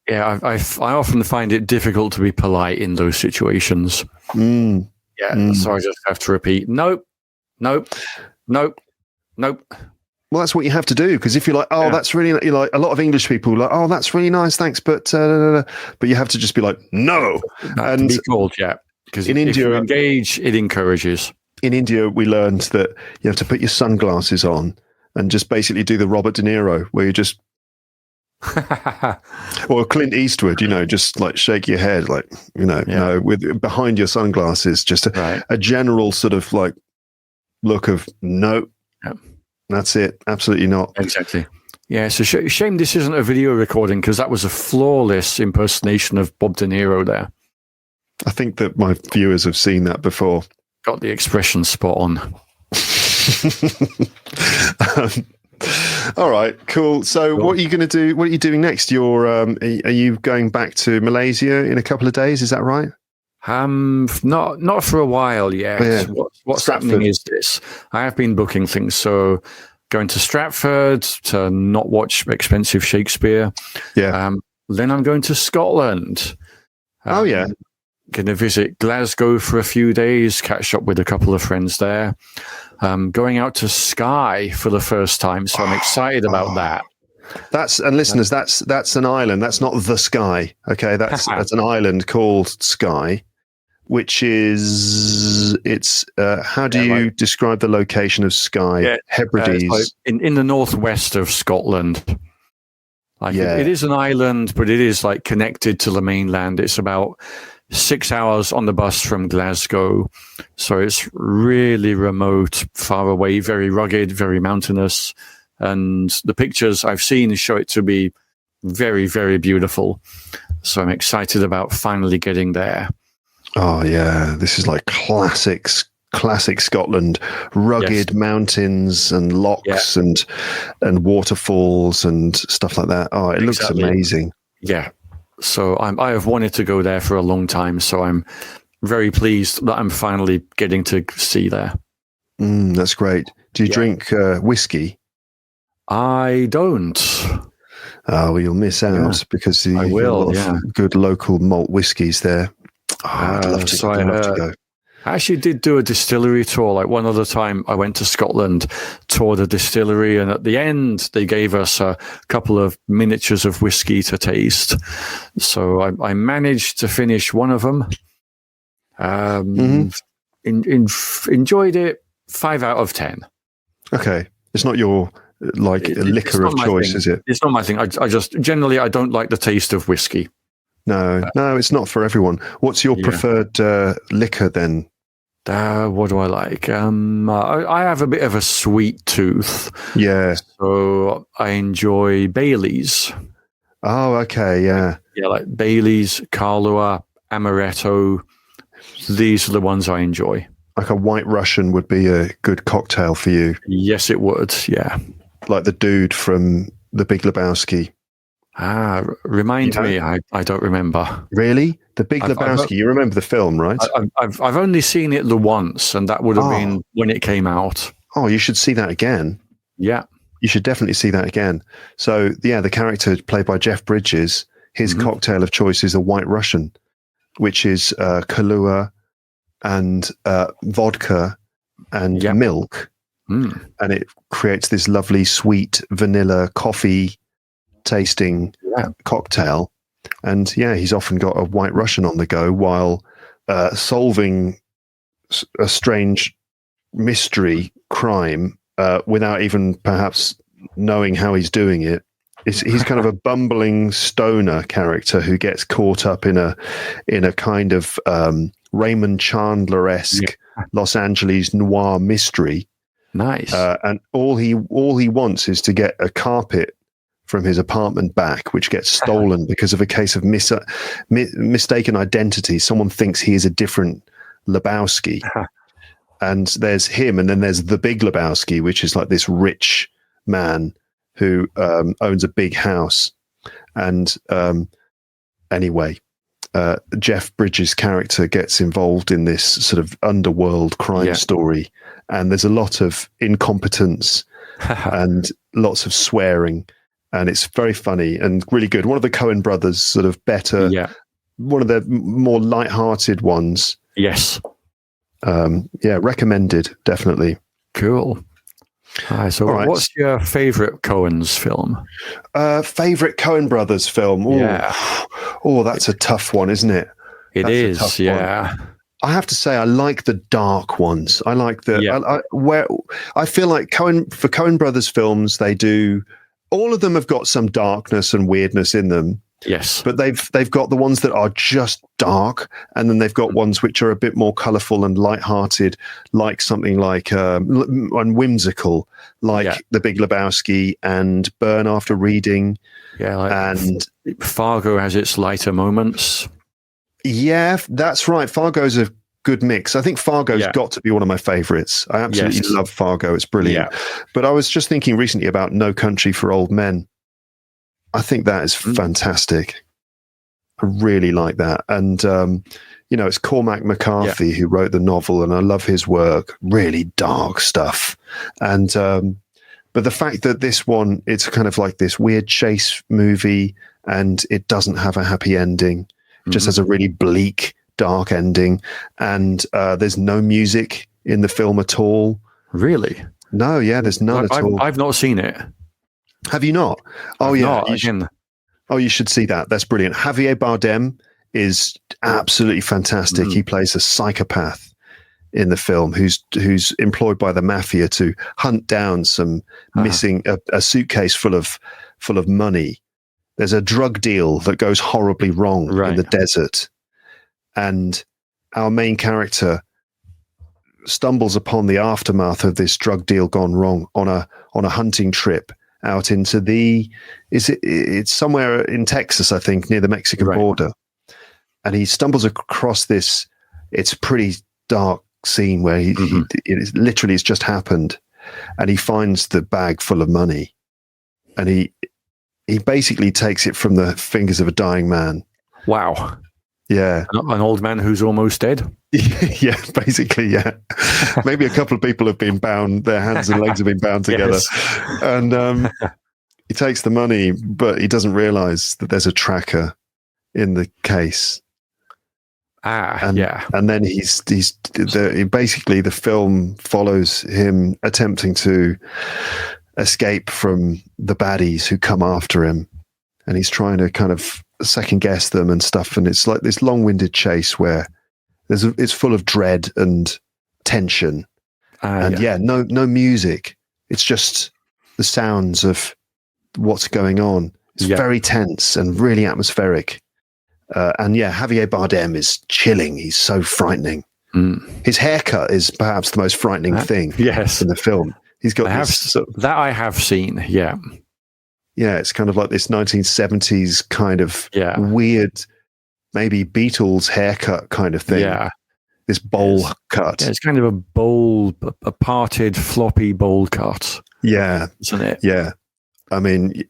Yeah, I often find it difficult to be polite in those situations. So I just have to repeat, nope. Well, that's what you have to do, because if you're like, that's really, you're like, a lot of English people are like, oh, that's really nice, thanks, but you have to just be like, no. And be called, because in India, if you engage, it encourages. In India, we learned that you have to put your sunglasses on and just basically do the Robert De Niro, where you just, or Clint Eastwood, just like shake your head, like, no, with behind your sunglasses, just a general sort of like look of no. That's it. Absolutely not. Exactly. Yeah, it's a shame this isn't a video recording, because that was a flawless impersonation of Bob De Niro there. I think that my viewers have seen that before. Got the expression spot on. All right, cool. So what are you going to do? What are you doing next? Are you going back to Malaysia in a couple of days? Is that right? Not for a while yet. Yeah. What's happening is this. I have been booking things. So going to Stratford to not watch expensive Shakespeare. Yeah. Then I'm going to Scotland. Going to visit Glasgow for a few days, catch up with a couple of friends there. Going out to Skye for the first time. So I'm excited about that. That's an island. That's not the Skye. Okay. That's an island called Skye. Which is, how do you describe the location of Skye? Yeah, Hebrides. like in the northwest of Scotland. It is an island, but it is like connected to the mainland. It's about 6 hours on the bus from Glasgow. So it's really remote, far away, very rugged, very mountainous. And the pictures I've seen show it to be very, very beautiful. So I'm excited about finally getting there. Oh yeah, this is like classic Scotland, rugged mountains and lochs and waterfalls and stuff like that. Oh, it looks amazing. Yeah. So I have wanted to go there for a long time, so I'm very pleased that I'm finally getting to see there. That's great. Do you drink whiskey? I don't. Oh, well, you'll miss out because I will. Good local malt whiskies there. Oh, I'd love to go. I actually did do a distillery tour. Like one other time I went to Scotland, toured a distillery, and at the end they gave us a couple of miniatures of whiskey to taste. So I managed to finish one of them. Enjoyed it. 5 out of 10. Okay. It's not your liquor of choice, is it? It's not my thing. I just generally I don't like the taste of whiskey. No, it's not for everyone. What's your preferred liquor then? What do I like? I have a bit of a sweet tooth. Yeah. So I enjoy Baileys. Oh, okay, yeah. Yeah, like Baileys, Kahlua, amaretto. These are the ones I enjoy. Like a White Russian would be a good cocktail for you. Yes, it would. Yeah. Like the dude from The Big Lebowski. Remind me. I don't remember. Really? The Big Lebowski. You remember the film, right? I've only seen it the once, and that would have been when it came out. Oh, you should see that again. Yeah. You should definitely see that again. So, yeah, the character played by Jeff Bridges, his cocktail of choice is a White Russian, which is Kahlua and vodka and milk. And it creates this lovely, sweet vanilla coffee tasting cocktail. And, yeah, he's often got a White Russian on the go while solving a strange mystery crime without even perhaps knowing how he's doing it. He's kind of a bumbling stoner character who gets caught up in a kind of Raymond Chandler-esque Los Angeles noir mystery. Nice. And all he wants is to get a carpet from his apartment back, which gets stolen because of a case of mistaken identity. Someone thinks he is a different Lebowski. And there's him, and then there's the Big Lebowski, which is like this rich man who owns a big house. And anyway, Jeff Bridges' character gets involved in this sort of underworld crime story, and there's a lot of incompetence and lots of swearing, and it's very funny and really good. One of the Cohen brothers, sort of better, one of the more light-hearted ones. Yes. Recommended, definitely. Cool. So what's your favorite Cohen's film? Favorite Cohen brothers film? Ooh. Yeah. Oh, that's a tough one, isn't it? It is, yeah. I have to say, I like the dark ones. I like where I feel like for Cohen brothers films, they do, all of them have got some darkness and weirdness in them. Yes, but they've got the ones that are just dark, and then they've got ones which are a bit more colourful and light-hearted, like something like and whimsical, like The Big Lebowski and Burn After Reading. Yeah, and Fargo has its lighter moments. Yeah, that's right. Fargo's a good mix. I think Fargo's got to be one of my favourites. I absolutely love Fargo. It's brilliant. Yeah. But I was just thinking recently about No Country for Old Men. I think that is fantastic. I really like that. And, it's Cormac McCarthy who wrote the novel, and I love his work. Really dark stuff. And, but the fact that this one, it's kind of like this weird chase movie, and it doesn't have a happy ending. It just has a really bleak, dark ending. And there's no music in the film at all. Really? No, there's none at all. I've not seen it. Have you not? Oh, you should see that. That's brilliant. Javier Bardem is absolutely fantastic. He plays a psychopath in the film who's employed by the mafia to hunt down some missing a suitcase full of money. There's a drug deal that goes horribly wrong in the desert, and our main character stumbles upon the aftermath of this drug deal gone wrong on a hunting trip out into it's somewhere in Texas, I think, near the Mexican border. And he stumbles across this, it's a pretty dark scene where it's just happened, and he finds the bag full of money, and he basically takes it from the fingers of a dying man. Wow. Yeah. An old man who's almost dead? Yeah, basically, yeah. Maybe a couple of people have been bound, their hands and legs have been bound together. And he takes the money, but he doesn't realize that there's a tracker in the case. And then basically the film follows him attempting to escape from the baddies who come after him. And he's trying to kind of second guess them and stuff. And it's like this long-winded chase where it's full of dread and tension. No music. It's just the sounds of what's going on. It's very tense and really atmospheric. Javier Bardem is chilling. He's so frightening. His haircut is perhaps the most frightening thing in the film. He's got that I have seen. Yeah. Yeah, it's kind of like this 1970s kind of weird maybe Beatles haircut kind of thing. Yeah. This bowl cut. Yeah, it's kind of a parted, floppy bowl cut. Yeah. Isn't it? Yeah. I mean,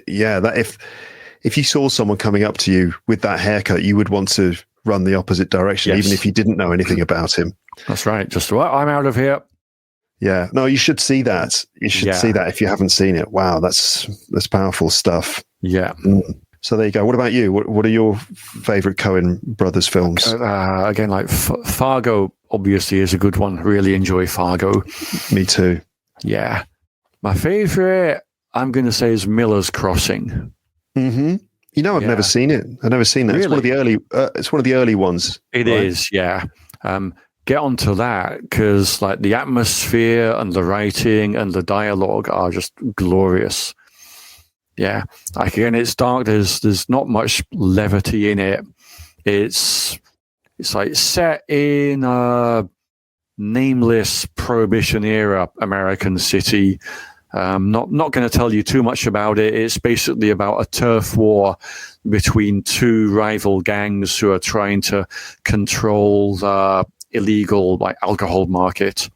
yeah, that if you saw someone coming up to you with that haircut, you would want to run the opposite direction, even if you didn't know anything about him. That's right. Just, well, I'm out of here. Yeah. No, you should see that. You should see that if you haven't seen it. Wow, that's powerful stuff. Yeah. So there you go. What about you? What are your favorite Cohen brothers films? Again, like Fargo, obviously, is a good one. Really enjoy Fargo. Me too. Yeah. My favorite, I'm going to say, is Miller's Crossing. Mm-hmm. You know, I've never seen it. I've never seen that. Really? It's one of the early ones. It is, yeah. Get onto that, because like the atmosphere and the writing and the dialogue are just glorious. Yeah, like again, it's dark. There's not much levity in it. It's like set in a nameless Prohibition era American city. Not going to tell you too much about it. It's basically about a turf war between two rival gangs who are trying to control the illegal like alcohol market.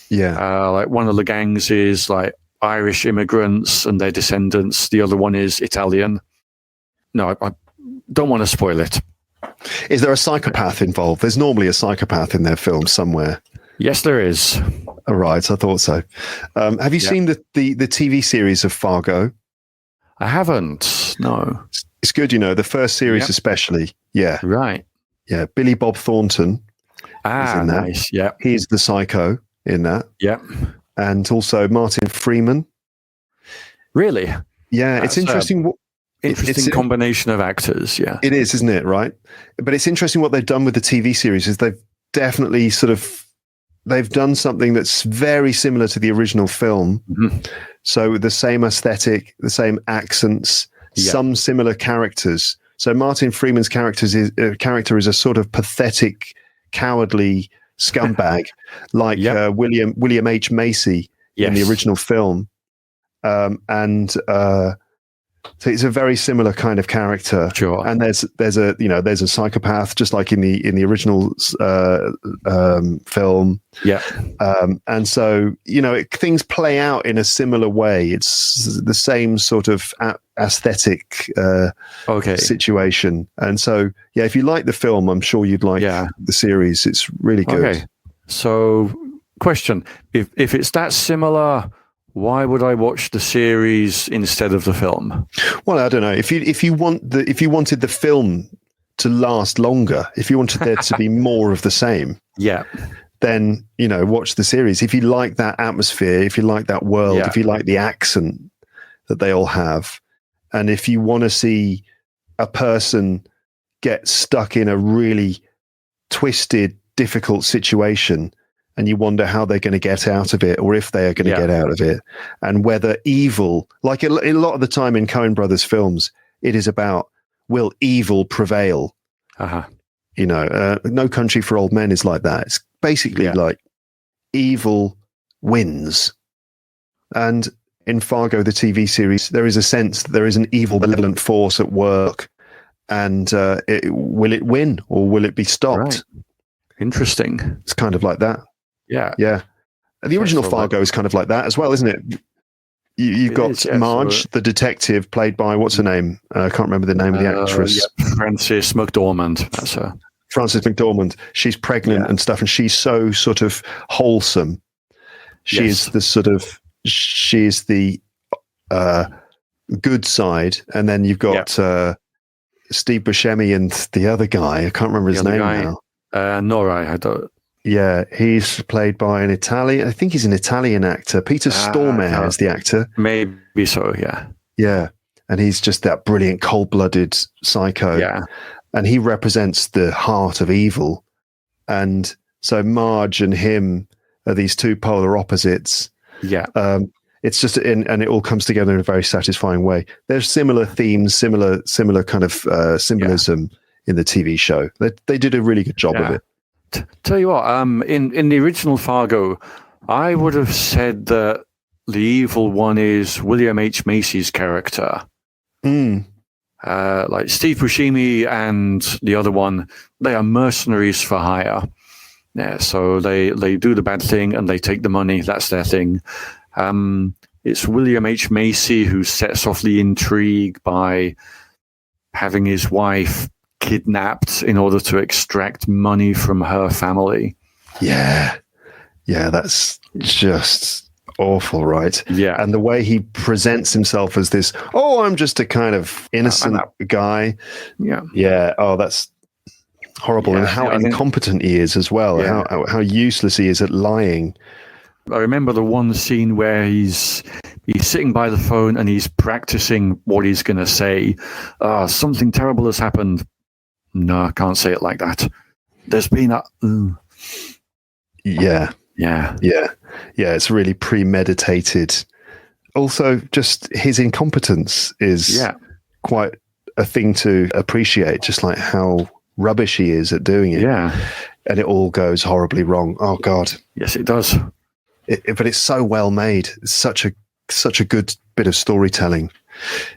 Yeah, like one of the gangs is like Irish immigrants and their descendants. The other one is Italian. No, I don't want to spoil it. Is there a psychopath involved? There's normally a psychopath in their film somewhere. Yes, there is. All right, I thought so. Have you seen the TV series of Fargo? I haven't. No. It's good, you know, the first series especially. Yeah. Right. Yeah, Billy Bob Thornton. Ah, nice. Yeah. He's the psycho in that. Yeah. And also Martin Freeman. Really? Yeah, that's it's interesting. Interesting combination of actors, yeah. It is, isn't it? Right. But it's interesting what they've done with the TV series is they've definitely they've done something that's very similar to the original film. Mm-hmm. So the same aesthetic, the same accents, some similar characters. So Martin Freeman's character is a sort of pathetic, cowardly scumbag, like William H. Macy in the original film, so it's a very similar kind of character. Sure. And there's a psychopath just like in the original film. Yeah. And so things play out in a similar way. It's the same sort of aesthetic situation. And so if you like the film, I'm sure you'd like the series. It's really good. Okay. So, question: if it's that similar, why would I watch the series instead of the film? Well, I don't know. If you wanted the film to last longer, if you wanted there to be more of the same, then watch the series. If you like that atmosphere, if you like that world, if you like the accent that they all have, and if you want to see a person get stuck in a really twisted, difficult situation, and you wonder how they're going to get out of it, or if they are going to get out of it, and whether evil, like a lot of the time in Coen Brothers films, it is about, will evil prevail? No Country for Old Men is like that. It's basically like evil wins. And in Fargo, the TV series, there is a sense that there is an evil, malevolent force at work, and will it win or will it be stopped? Right. Interesting. It's kind of like that. Yeah. Yeah. The original Fargo is kind of like that as well, isn't it? You've got Marge, the detective, played by, what's her name? I can't remember the name of the actress. Frances McDormand. That's her. Frances McDormand. She's pregnant and stuff, and she's so sort of wholesome. She's the good side. And then you've got Steve Buscemi and the other guy. I can't remember his name now. I don't. Yeah, he's played by an Italian. I think he's an Italian actor. Peter Stormare is the actor. Maybe so. Yeah. Yeah, and he's just that brilliant, cold-blooded psycho. Yeah, and he represents the heart of evil. And so Marge and him are these two polar opposites. Yeah. It's just and it all comes together in a very satisfying way. There's similar themes, similar kind of symbolism in the TV show. They did a really good job of it. Tell you what, in the original Fargo, I would have said that the evil one is William H. Macy's character. like Steve Buscemi and the other one, they are mercenaries for hire. Yeah, so they do the bad thing and they take the money. That's their thing. It's William H. Macy who sets off the intrigue by having his wife kidnapped in order to extract money from her family. Yeah, that's just awful, right? Yeah. And the way he presents himself as this, I'm just a kind of innocent guy. Yeah. Yeah. Oh, that's horrible. And how incompetent he is as well. Yeah. How useless he is at lying. I remember the one scene where he's sitting by the phone and he's practicing what he's going to say. Something terrible has happened. No, I can't say it like that. There's been a... Yeah. It's really premeditated. Also, just his incompetence is quite a thing to appreciate, just like how rubbish he is at doing it. Yeah. And it all goes horribly wrong. Oh, God. Yes, it does. But it's so well made. It's such a good bit of storytelling.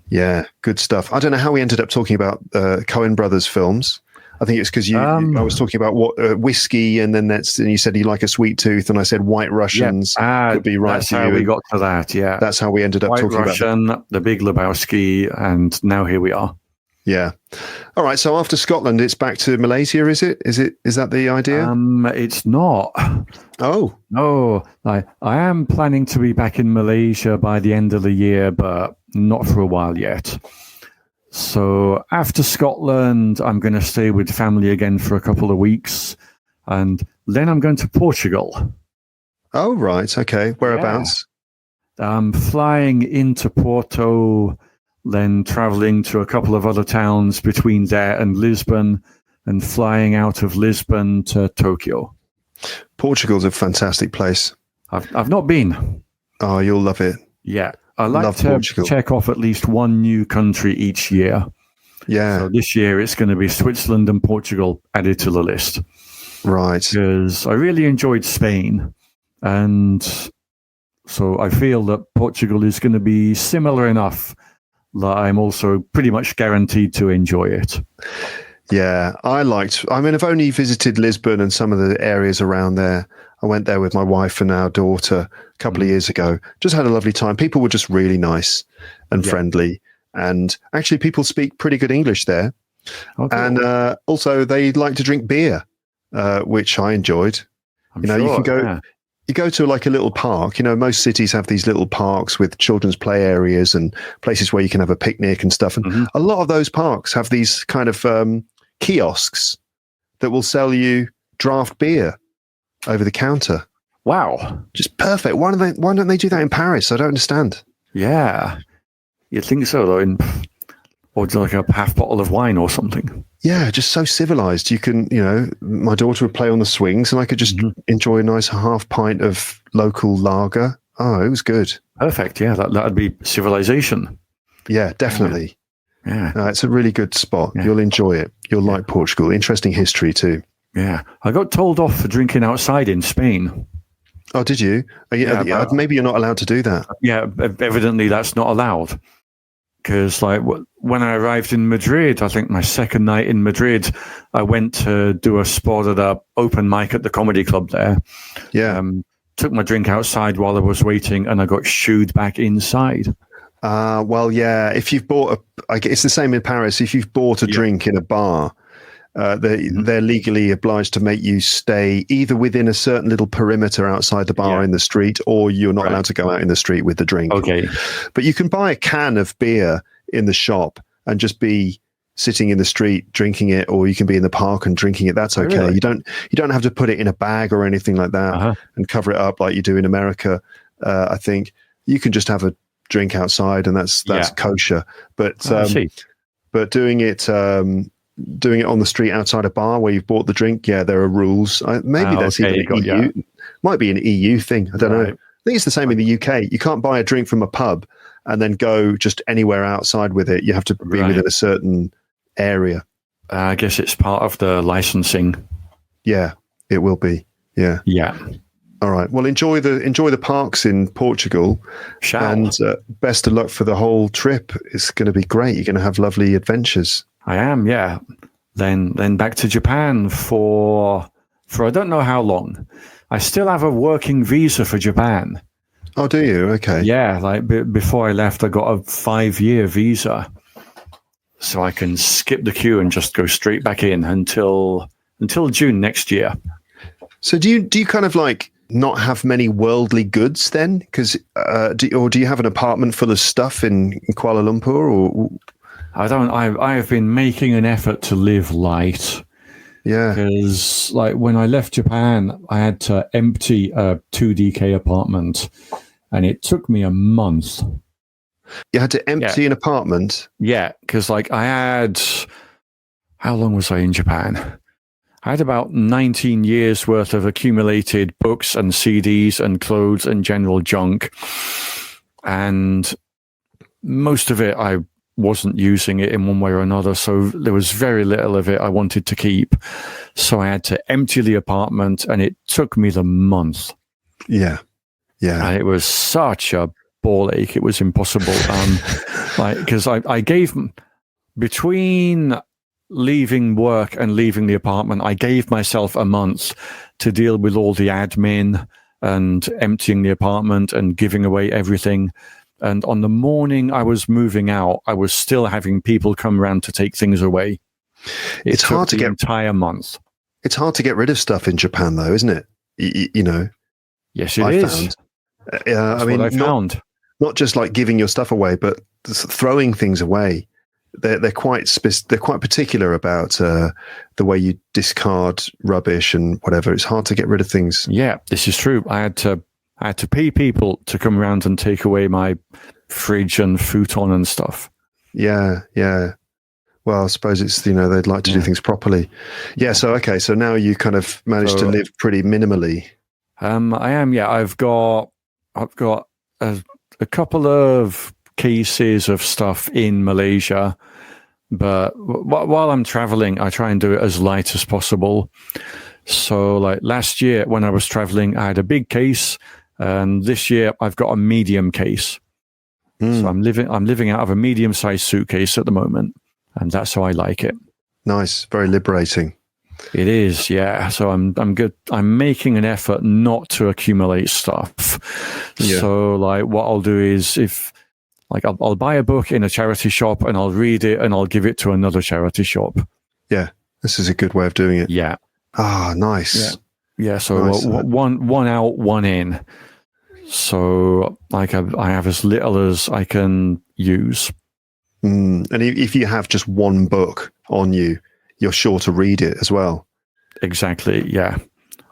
Yeah, good stuff. I don't know how we ended up talking about Cohen brothers films. I think it's because I was talking about whiskey, and then and you said you like a sweet tooth, and I said White Russians could be right. That's how we got to that. Yeah, that's how we ended up talking Russian, about The Big Lebowski, and now here we are. Yeah. All right. So after Scotland, it's back to Malaysia. Is it? Is that the idea? It's not. Oh no. I am planning to be back in Malaysia by the end of the year, but not for a while yet. So after Scotland, I'm going to stay with family again for a couple of weeks, and then I'm going to Portugal. Oh, right. Okay. Whereabouts? Yeah. I'm flying into Porto, then traveling to a couple of other towns between there and Lisbon, and flying out of Lisbon to Tokyo. Portugal's a fantastic place. I've not been. Oh, you'll love it. Yeah. I like to check off at least one new country each year. Yeah. So this year it's going to be Switzerland and Portugal added to the list. Right. Because I really enjoyed Spain. And so I feel that Portugal is going to be similar enough that I'm also pretty much guaranteed to enjoy it. Yeah. I've only visited Lisbon and some of the areas around there. I went there with my wife and our daughter a couple of years ago. Just had a lovely time. People were just really nice and friendly. And actually, people speak pretty good English there. Okay. And also, they like to drink beer, which I enjoyed. You can go. Yeah. You go to like a little park. Most cities have these little parks with children's play areas and places where you can have a picnic and stuff. And a lot of those parks have these kind of kiosks that will sell you draft beer over the counter. Wow. Just perfect. Why don't they do that in Paris? I don't understand. Yeah. You'd think so, though. Or like a half bottle of wine or something. Yeah, just so civilized. You can, my daughter would play on the swings and I could just enjoy a nice half pint of local lager. Oh, it was good. Perfect. Yeah, that'd be civilization. Yeah, definitely. Yeah. It's a really good spot. Yeah. You'll enjoy it. You'll like Portugal. Interesting history too. Yeah. I got told off for drinking outside in Spain. Oh, did you? Maybe you're not allowed to do that. Yeah, evidently that's not allowed. Because when I arrived in Madrid, I think my second night in Madrid, I went to do a spot at an open mic at the comedy club there. Yeah. Took my drink outside while I was waiting and I got shooed back inside. Well, yeah. If you've bought it's the same in Paris. If you've bought a drink in a bar, they're legally obliged to make you stay either within a certain little perimeter outside the bar in the street, or you're not allowed to go out in the street with the drink. Okay. But you can buy a can of beer in the shop and just be sitting in the street drinking it, or you can be in the park and drinking it. That's okay. Really? You don't have to put it in a bag or anything like that and cover it up like you do in America. I think you can just have a drink outside and that's kosher. But doing it on the street outside a bar where you've bought the drink, there are rules. Maybe that's even an EU. Might be an EU thing. I don't know. I think it's the same in the UK. You can't buy a drink from a pub and then go just anywhere outside with it. You have to be within a certain area. I guess it's part of the licensing. Yeah, it will be. Yeah. Yeah. All right. Well, enjoy the parks in Portugal, and best of luck for the whole trip. It's going to be great. You're going to have lovely adventures. I am, yeah. Then back to Japan for I don't know how long. I still have a working visa for Japan. Oh, do you? Okay. Yeah, like before I left, I got a 5-year visa, so I can skip the queue and just go straight back in until June next year. So do you kind of like not have many worldly goods then? Because do you have an apartment full of stuff in Kuala Lumpur? Or I don't. I have been making an effort to live light. Yeah. Because like when I left Japan, I had to empty a 2DK apartment, and it took me a month. You had to empty an apartment? Yeah, because like I had, how long was I in Japan? I had about 19 years worth of accumulated books and CDs and clothes and general junk. And most of it, I wasn't using it in one way or another. So there was very little of it I wanted to keep. So I had to empty the apartment, and it took me the month. Yeah. Yeah. And it was such a ball ache. It was impossible. Because I gave, between leaving work and leaving the apartment, I gave myself a month to deal with all the admin and emptying the apartment and giving away everything. And on the morning I was moving out, I was still having people come around to take things away. It's hard to get entire month. It's hard to get rid of stuff in Japan, though, isn't it? You know. Yes, it is. Found. I mean, what I found. Not just like giving your stuff away, but throwing things away. They're quite particular about the way you discard rubbish and whatever. It's hard to get rid of things. Yeah, this is true. I had to pay people to come around and take away my fridge and futon and stuff. Yeah, yeah. Well, I suppose it's, they'd like to do things properly. Yeah. So now you kind of managed to live pretty minimally. I am. Yeah, I've got a couple of cases of stuff in Malaysia, but while I'm traveling, I try and do it as light as possible. So, like last year when I was traveling, I had a big case, and this year I've got a medium case. So I'm living out of a medium-sized suitcase at the moment, and that's how I like it. Nice, very liberating. It is, yeah. So I'm good. I'm making an effort not to accumulate stuff. Yeah. So like what I'll do is I'll buy a book in a charity shop and I'll read it and I'll give it to another charity shop. Yeah, this is a good way of doing it. Yeah. Ah, nice. Yeah. So nice. One out, one in. So I have as little as I can use. And if you have just one book on you, you're sure to read it as well. Exactly, yeah.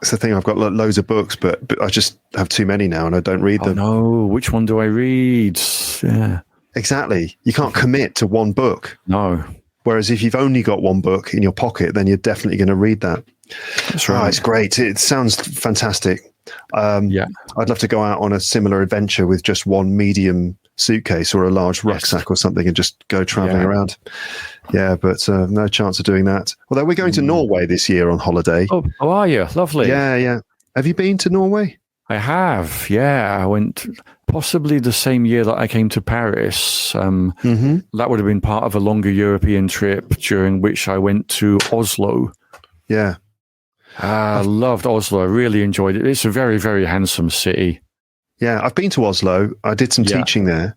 That's the thing. I've got loads of books, but I just have too many now and I don't read them. No, which one do I read? Yeah. Exactly. You can't commit to one book. No. Whereas if you've only got one book in your pocket, then you're definitely going to read that. That's right. It's great. It sounds fantastic. Yeah. I'd love to go out on a similar adventure with just one medium suitcase or a large rucksack or something and just go traveling around. Yeah, but no chance of doing that. Although we're going to Norway this year on holiday. Oh, are you? Lovely. Yeah. Have you been to Norway? I have, yeah. I went possibly the same year that I came to Paris. That would have been part of a longer European trip during which I went to Oslo. Yeah. I loved Oslo. I really enjoyed it. It's a very, very handsome city. Yeah, I've been to Oslo. I did some teaching there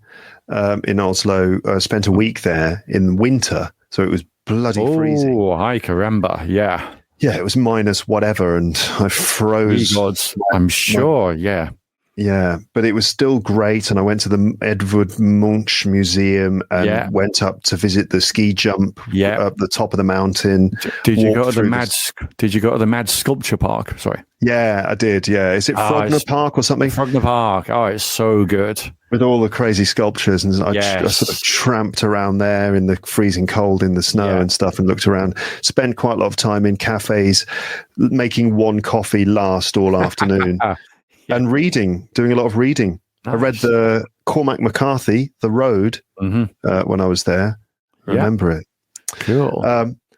in Oslo. I spent a week there in winter, so it was bloody freezing. Oh, I caramba, yeah. Yeah, it was minus whatever, and I froze. Gods, I'm sure, yeah. Yeah, but it was still great, and I went to the Edvard Munch Museum and went up to visit the ski jump up the top of the mountain. Did you go to the Mad Sculpture Park? Sorry. Yeah, I did. Yeah, is it Frogner Park or something? Frogner Park. Oh, it's so good with all the crazy sculptures, and I sort of tramped around there in the freezing cold in the snow and stuff, and looked around. Spent quite a lot of time in cafes, making one coffee last all afternoon. And doing a lot of reading. Nice. I read the Cormac McCarthy, The Road, when I was there. I remember it. Cool.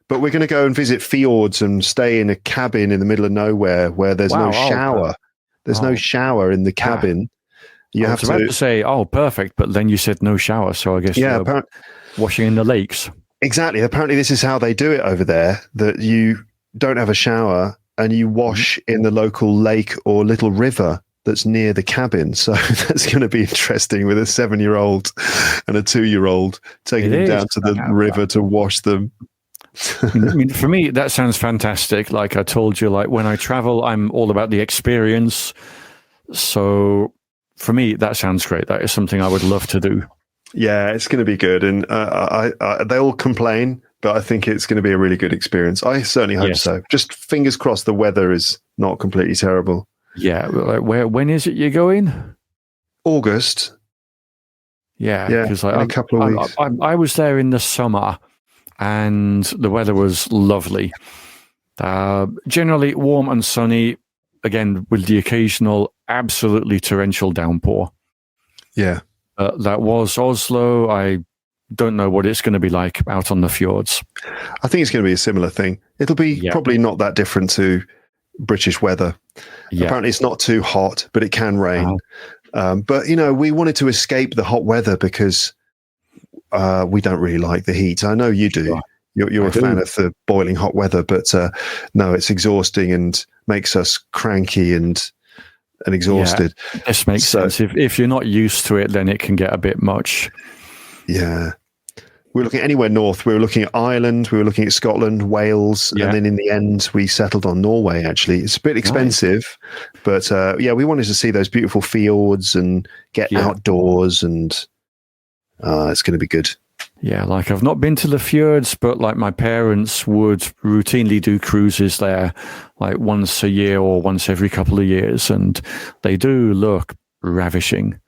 But we're going to go and visit fjords and stay in a cabin in the middle of nowhere where there's no shower. There's no shower in the cabin. You I have was about to say, oh, perfect, but then you said no shower, so I guess washing in the lakes. Exactly. Apparently, this is how they do it over there, that you don't have a shower and you wash in the local lake or little river that's near the cabin. So that's going to be interesting with a 7-year-old and a 2-year-old taking them down to the river to wash them. I mean, for me, that sounds fantastic. Like I told you, like when I travel, I'm all about the experience. So for me, that sounds great. That is something I would love to do. Yeah, it's going to be good. And they all complain, but I think it's going to be a really good experience. I certainly hope so. Just fingers crossed the weather is not completely terrible. Yeah. Like when is it you're going? August. Yeah. Because in a couple of weeks. I was there in the summer and the weather was lovely. Generally warm and sunny, again, with the occasional absolutely torrential downpour. Yeah. That was Oslo. I don't know what it's going to be like out on the fjords. I think it's going to be a similar thing. It'll be probably not that different to British weather. Yeah. Apparently it's not too hot, but it can rain. But, we wanted to escape the hot weather because we don't really like the heat. I know you do. You're a fan of the boiling hot weather, but no, it's exhausting and makes us cranky and exhausted. Yeah, this makes sense. If you're not used to it, then it can get a bit much. Yeah. We were looking anywhere north. We were looking at Ireland. We were looking at Scotland, Wales. And then in the end, we settled on Norway, actually. It's a bit expensive, but we wanted to see those beautiful fjords and get outdoors, and it's going to be good. Yeah, like I've not been to the fjords, but like my parents would routinely do cruises there, like once a year or once every couple of years, and they do look ravishing.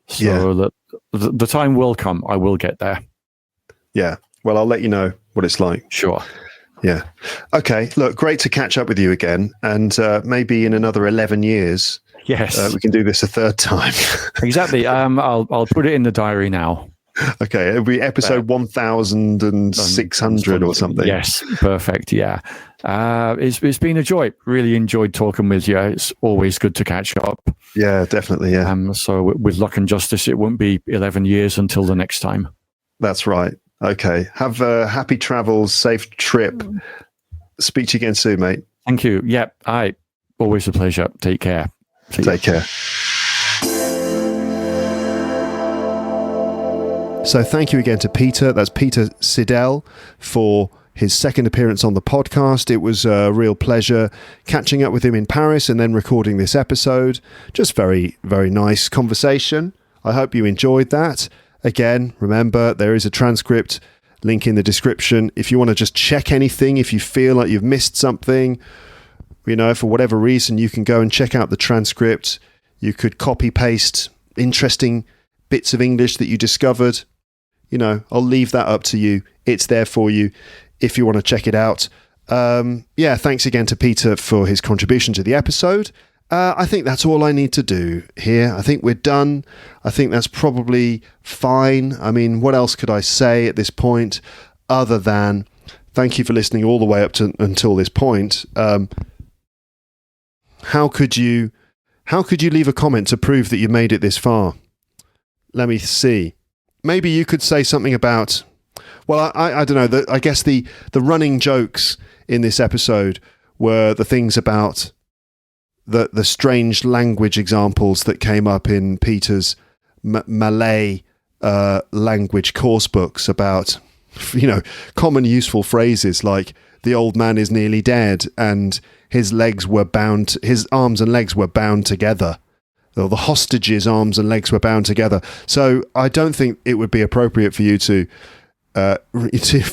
So the time will come. I will get there. Yeah. Well, I'll let you know what it's like. Sure. Yeah. Okay. Look, great to catch up with you again, and maybe in another 11 years, we can do this a third time. Exactly. I'll put it in the diary now. Okay, it'll be episode 1600 or something. Yes, perfect. Yeah, it's been a joy. Really enjoyed talking with you. It's always good to catch up. Yeah, definitely. Yeah. So with luck and justice, it won't be 11 years until the next time. That's right. Okay. Have happy travels, safe trip. Speak to you again soon, mate. Thank you. Yep. Always a pleasure. Take care. Take care. So thank you again to Peter. That's Peter Siddell for his second appearance on the podcast. It was a real pleasure catching up with him in Paris and then recording this episode. Just very, very nice conversation. I hope you enjoyed that. Again, remember, there is a transcript link in the description. If you want to just check anything, if you feel like you've missed something, for whatever reason, you can go and check out the transcript. You could copy paste interesting bits of English that you discovered. I'll leave that up to you. It's there for you if you want to check it out. Thanks again to Peter for his contribution to the episode. I think that's all I need to do here. I think we're done. I think that's probably fine. I mean, what else could I say at this point other than thank you for listening all the way up to until this point. How could you leave a comment to prove that you made it this far? Let me see. Maybe you could say something about, well, I don't know. I guess the running jokes in this episode were the things about the strange language examples that came up in Peter's Malay language course books about, common useful phrases like the old man is nearly dead and his arms and legs were bound together. Or the hostage's arms and legs were bound together. So I don't think it would be appropriate for you for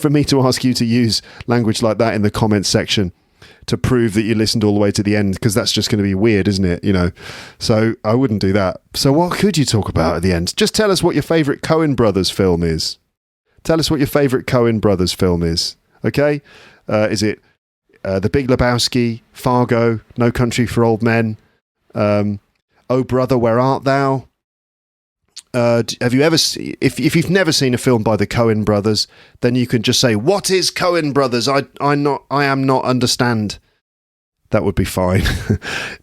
me to ask you to use language like that in the comments section to prove that you listened all the way to the end, because that's just going to be weird, isn't it? So I wouldn't do that. So what could you talk about at the end? Just tell us what your favorite Cohen brothers film is. Tell us what your favorite Cohen brothers film is. Okay? Is it The Big Lebowski, Fargo, No Country for Old Men, Oh Brother, Where Art Thou? Have you ever if you've never seen a film by the Cohen brothers, then you can just say, what is Cohen brothers? I am not understand. That would be fine.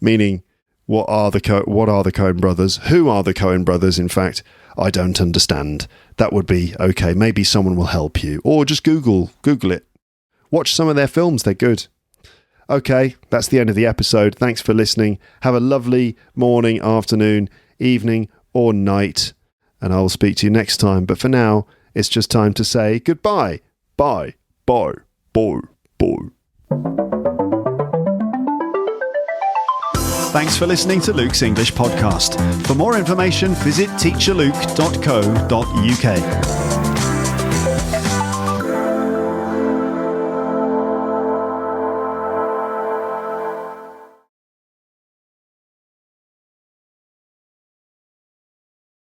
Meaning, What are the Cohen brothers? Who are the Cohen brothers, in fact? I don't understand. That would be okay. Maybe someone will help you. Or just Google it. Watch some of their films. They're good. Okay, that's the end of the episode. Thanks for listening. Have a lovely morning, afternoon, evening, or night. And I will speak to you next time. But for now, it's just time to say goodbye. Bye. Bye. Bye. Bye. Thanks for listening to Luke's English podcast. For more information, visit teacherluke.co.uk.